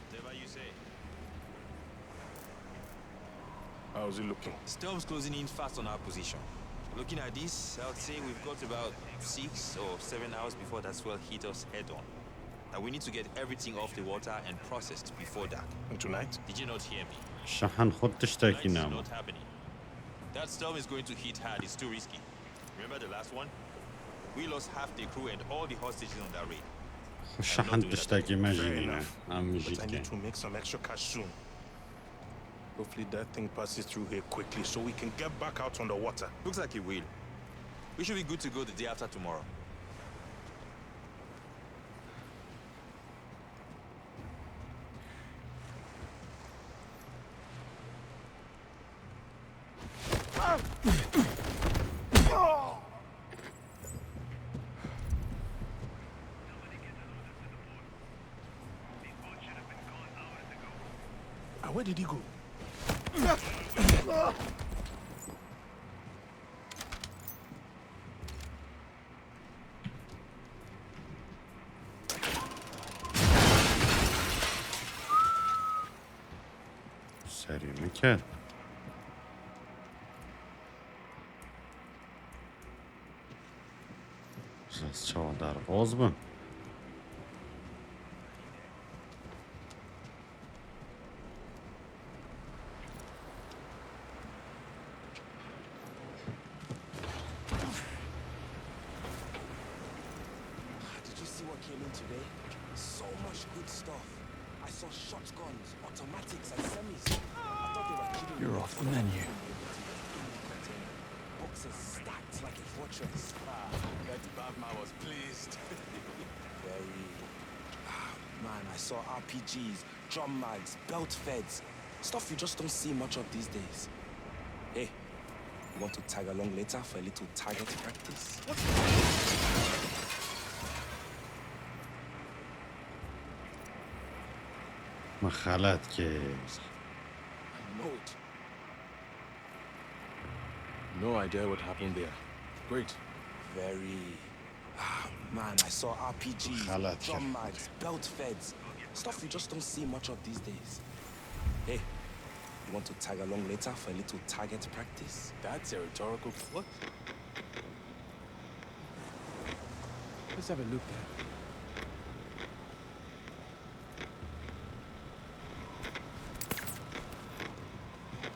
Whatever you say. How's it looking? Storm's closing in fast on our position. Looking at this, I would say we've got about 6 or 7 hours before that swell hit us head on. Now we need to get everything off the water and processed before dark. And tonight? Did you not hear me? شحن خود تشتكي Tonight's نام. not happening. That storm is going to hit hard. It's too risky. Remember the last one? We lost half the crew and all the hostages on that raid. شحن تشتكي ما جينا. عم But I يجيك. need to make some extra cash soon. Hopefully that thing passes through here quickly so we can get back out on the water. Looks like it will. We should be good to go the day after tomorrow. Where did he go? سریع میکرد. از چادر باز بن. Did you see what came in today? So much good stuff. I saw shotguns, automatics, and semis. I thought they were kidding me. You're off the menu. Boxes stacked like a fortress. Bet Bavma was pleased. Very. Man, I saw RPGs, drum mags, belt feds. Stuff you just don't see much of these days. Hey, you want to tag along later for a little target practice? مخالات که know it. No idea what happened there. Great. Very. Ah, man, I saw RPGs, drum mags, belt feds. Stuff we just don't see much of these days. Hey, you want to tag along later for a little target practice? That's a rhetorical. What? Let's have a look there.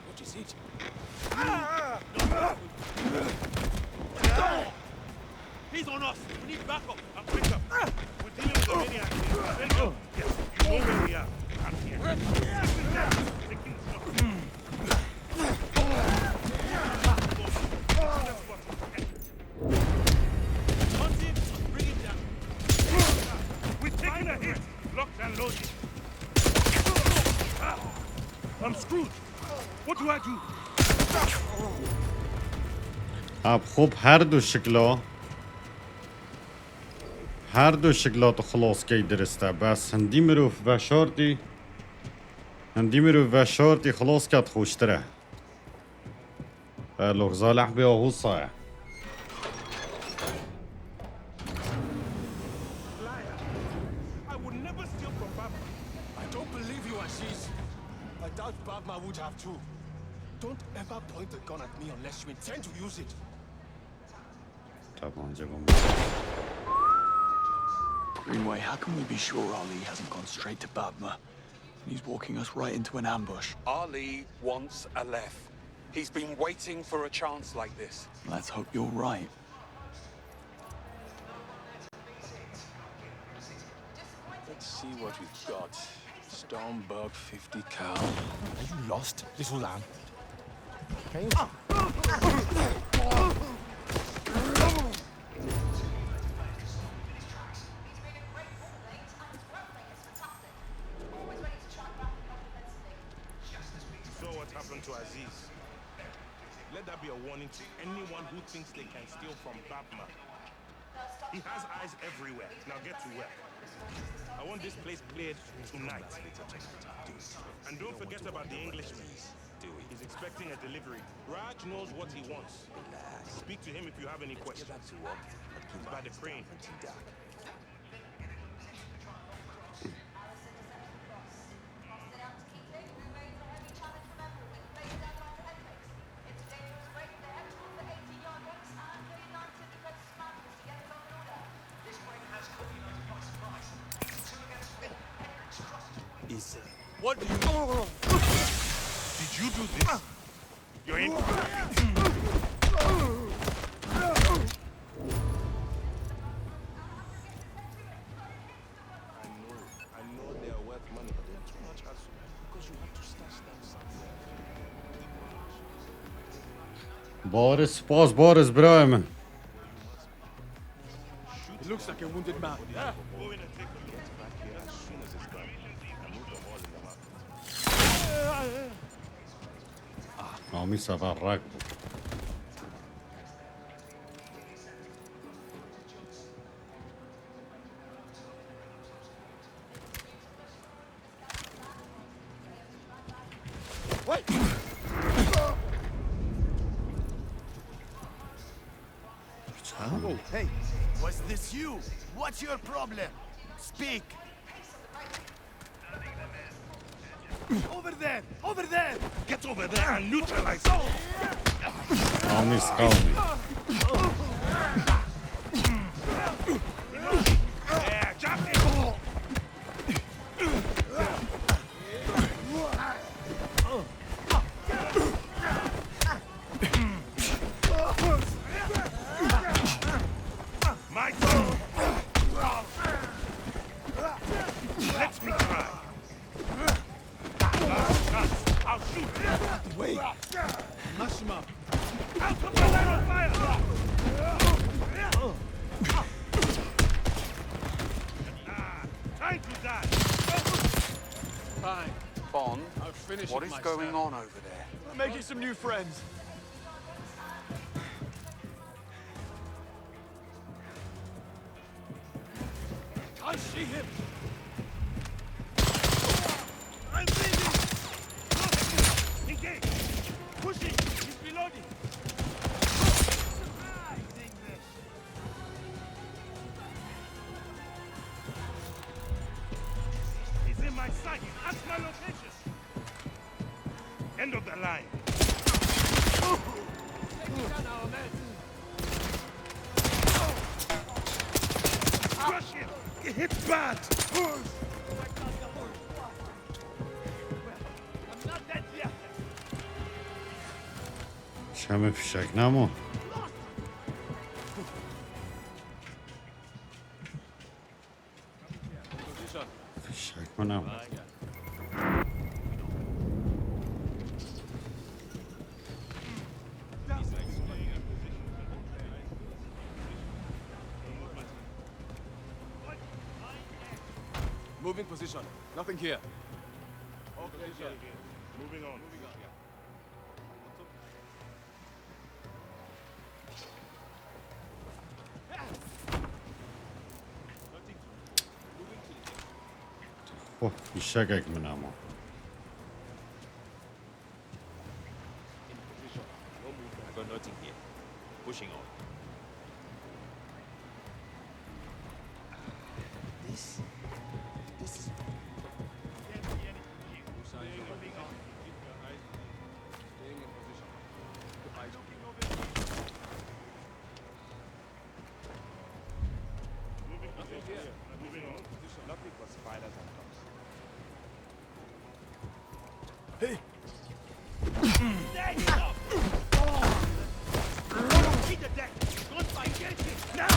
What is it? He's on us. We need backup. I'm quick up. We're dealing with the maniac. Let's go. Yes, you know where we are. I'm here. Hunt him. Bring him down. We're taking a hit. Locked and loaded. I'm screwed. What do I do? اب خوب هر دو شکلات خلاص کی درسته بس هندی مروف و شارتی خلاص کت خوشتره لغزالح بیا غصه I would never steal from Baba. I don't believe you, Aziz. I doubt Bagma would have too. Don't ever point a gun at me unless you intend to use it. Greenway, how can we be sure Ali hasn't gone straight to Bagma? He's walking us right into an ambush. Ali wants Aleph. He's been waiting for a chance like this. Let's hope you're right. Let's see what we've got. Stormberg 50 cal. Are you lost, little lamb? Can you? So what happened to Aziz? Let that be a warning to anyone who thinks they can steal from Bagma. He has eyes everywhere. Now get to work. I want this place cleared tonight. And don't forget about the Englishman. He's expecting a delivery. Raj knows what he wants. Speak to him if you have any questions. He's by the crane. What do you do? Did you do this? You're in. I know they are worth money, but they're too much hassle because you have to stash them somewhere. بارس برای من It looks like a wounded man. Yeah. Go in and take a look. Get back here as soon as it's done. And move them all in the market. نامی سفر رک بود Oh, hey, was this you? What's your problem? Speak. Over there! Over there! Get over there and neutralize him! نامی سکامی Yeah, jump in! My turn! Let me try! I'll shoot! Wait! Mash him up! I'll put my line on fire! Time to die! Fine. Bond, I'll finish what it is myself. going on over there? I'm making some new friends. Can't see him. End of the line. Crush him! He hit bad! شمه فشک نمو فشک کنم Moving position. Nothing here. Okay. Moving on. خب فشکک منم I got nothing here. Pushing on. This is... Nothing but spiders and dogs. Hey! Hit the deck! Don't fight! Now!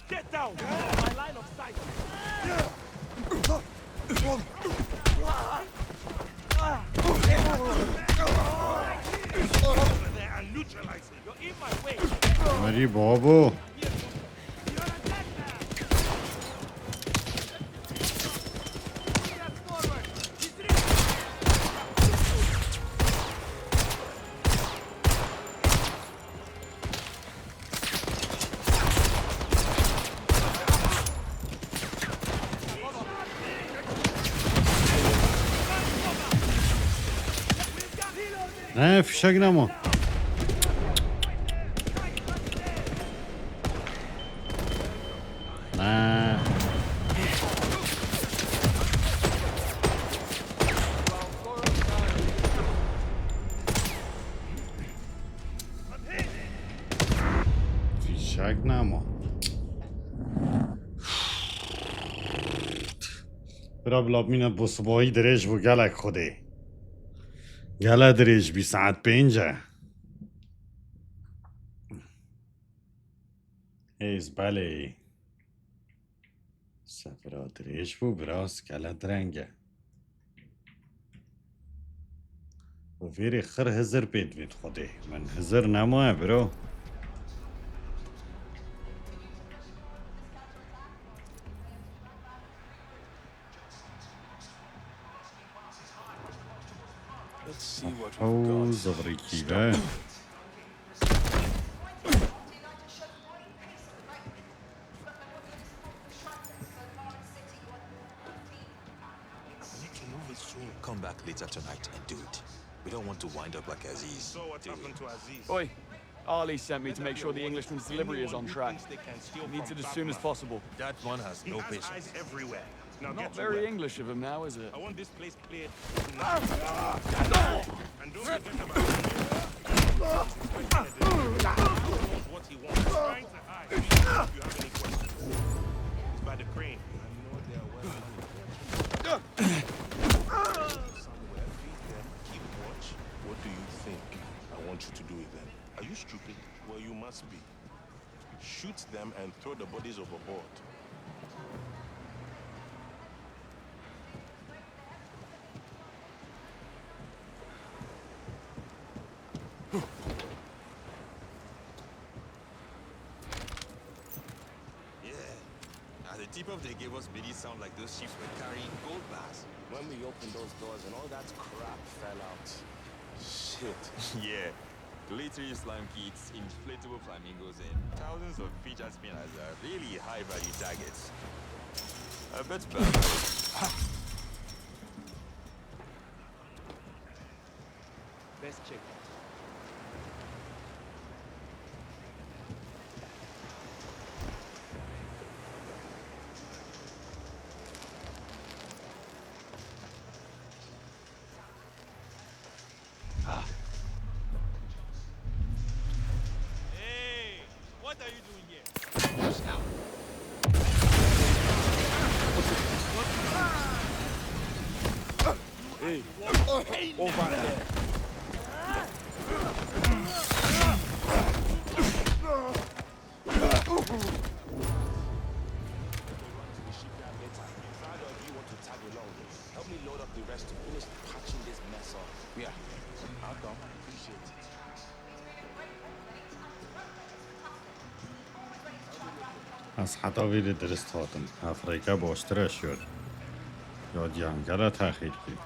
Get down! My line of sight! Over there and neutralize him. You're in my way. مری بابو نه فشک نمو نه فشک نمو برا بلاب مینه بسبایی درش بو گلک خوده گله درش 25 ایز بله سفرا درش بو براس گله درنگه و ویری خر هزر بید بید خوده من هزر نموه برو Let's see what او زبرکیوه Come back later tonight and do it. We don't want to wind up like Aziz. So what happened to Aziz? Oi! Ali sent me to make sure the Englishman's delivery is on track. Needs it as soon as possible. That one has no He patience. has eyes everywhere. Now Not get to very work. English of him now, is it? I want this place cleared tonight. And don't forget about what he wants. He's trying to hide. If you have any questions, it's by the crane. I know they're well somewhere. Feed them. Keep watch. What do you think I want you to do with them? Are you stupid? Well, you must be. Shoot them and throw the bodies overboard. People they gave us biddies sound like those ships were carrying gold bars. When we opened those doors and all that crap fell out. Shit. Yeah. Glittery slime kits, inflatable flamingos, and thousands of feature spinners are really high-value targets. I bet Best check. Hey, what are you doing here? Hey, over there. Help me load up the rest to finish patching this mess up. Yeah, I'll come. Appreciate it. از حتاویل درست هاتن افریقا باشتره شد یا جنگل تأخیر کرد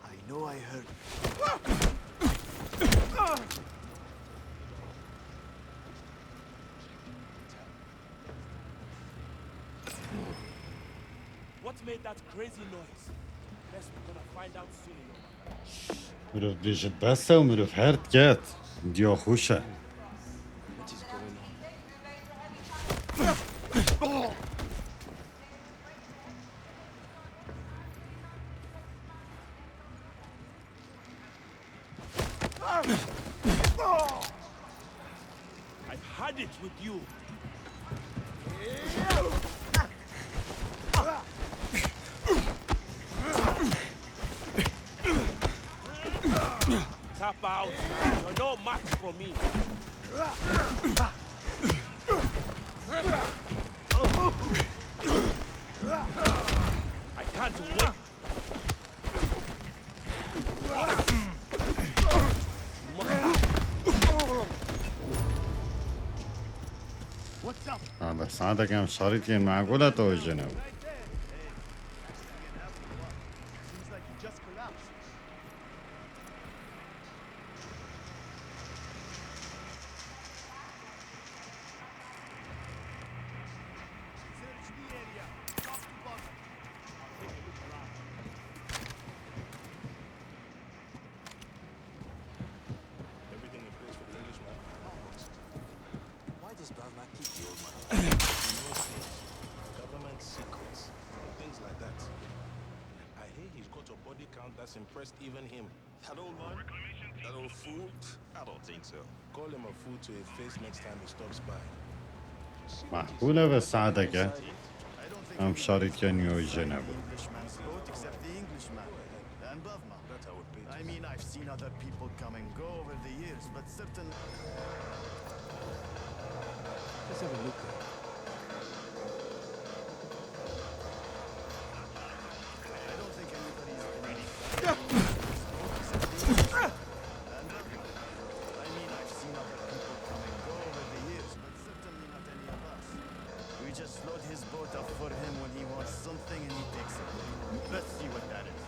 I know I heard. What made that crazy noise? Guess we're gonna find out soon enough. مروف بیشت بسته و مروف هرد گت دیا خوشه What is going on? I've had it with you. Tap out. You're no match for me. I can't wait. What's up? بس عندك هم شريط معقولة توجنه Seems like you just collapsed. Search the area. Top to bottom. Take a look around. Everything in place for the Englishman. Why does Bavma keep the old man? Government secrets, things like that. I hear he's got a body count that's impressed even him. That old man? That old fool? I don't think so. Call him a fool to his face next time he stops by. معقولة بس عندك هم شريط يوجنه Englishman's boat except the Englishman. And Bavma. I mean, I've seen other people come and go over the years, but certain... Let's have a look. I don't think anybody's been... I mean, I've seen other people come and go over the years, but certainly not any of us. We just load his boat up for him when he wants something and he takes it. Let's see what that is.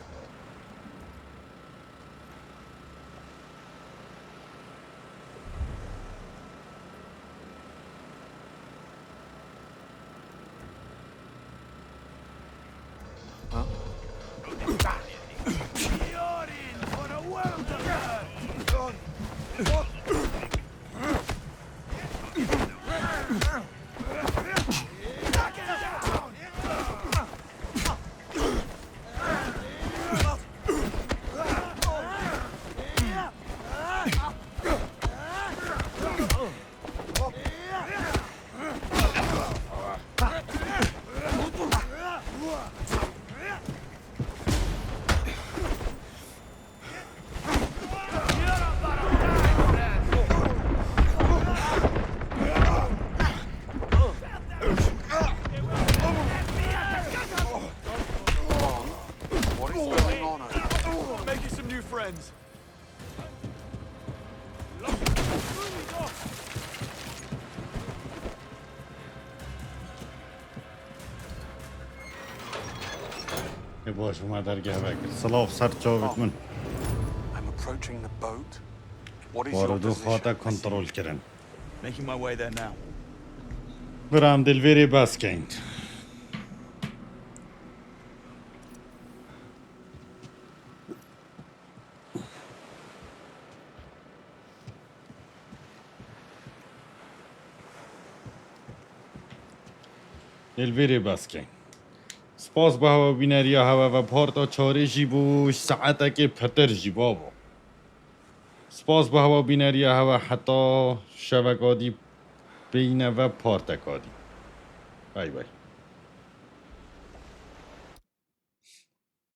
You're in for a world of hurt. Knock it down. باش ما درگه بکر سلاڤ سر چاوت من I'm approaching the boat. What is your باردو position? خواته کنترول کرن Making my way there now. برام دلویری بس کند دلویری بس کند سپاس به هوا بینریا هوا و پارتا چاره جی بوش ساعته که پتر جی بابا سپاس به هوا بینریا هوا حتی شبکادی بینه و پارتکادی بای بای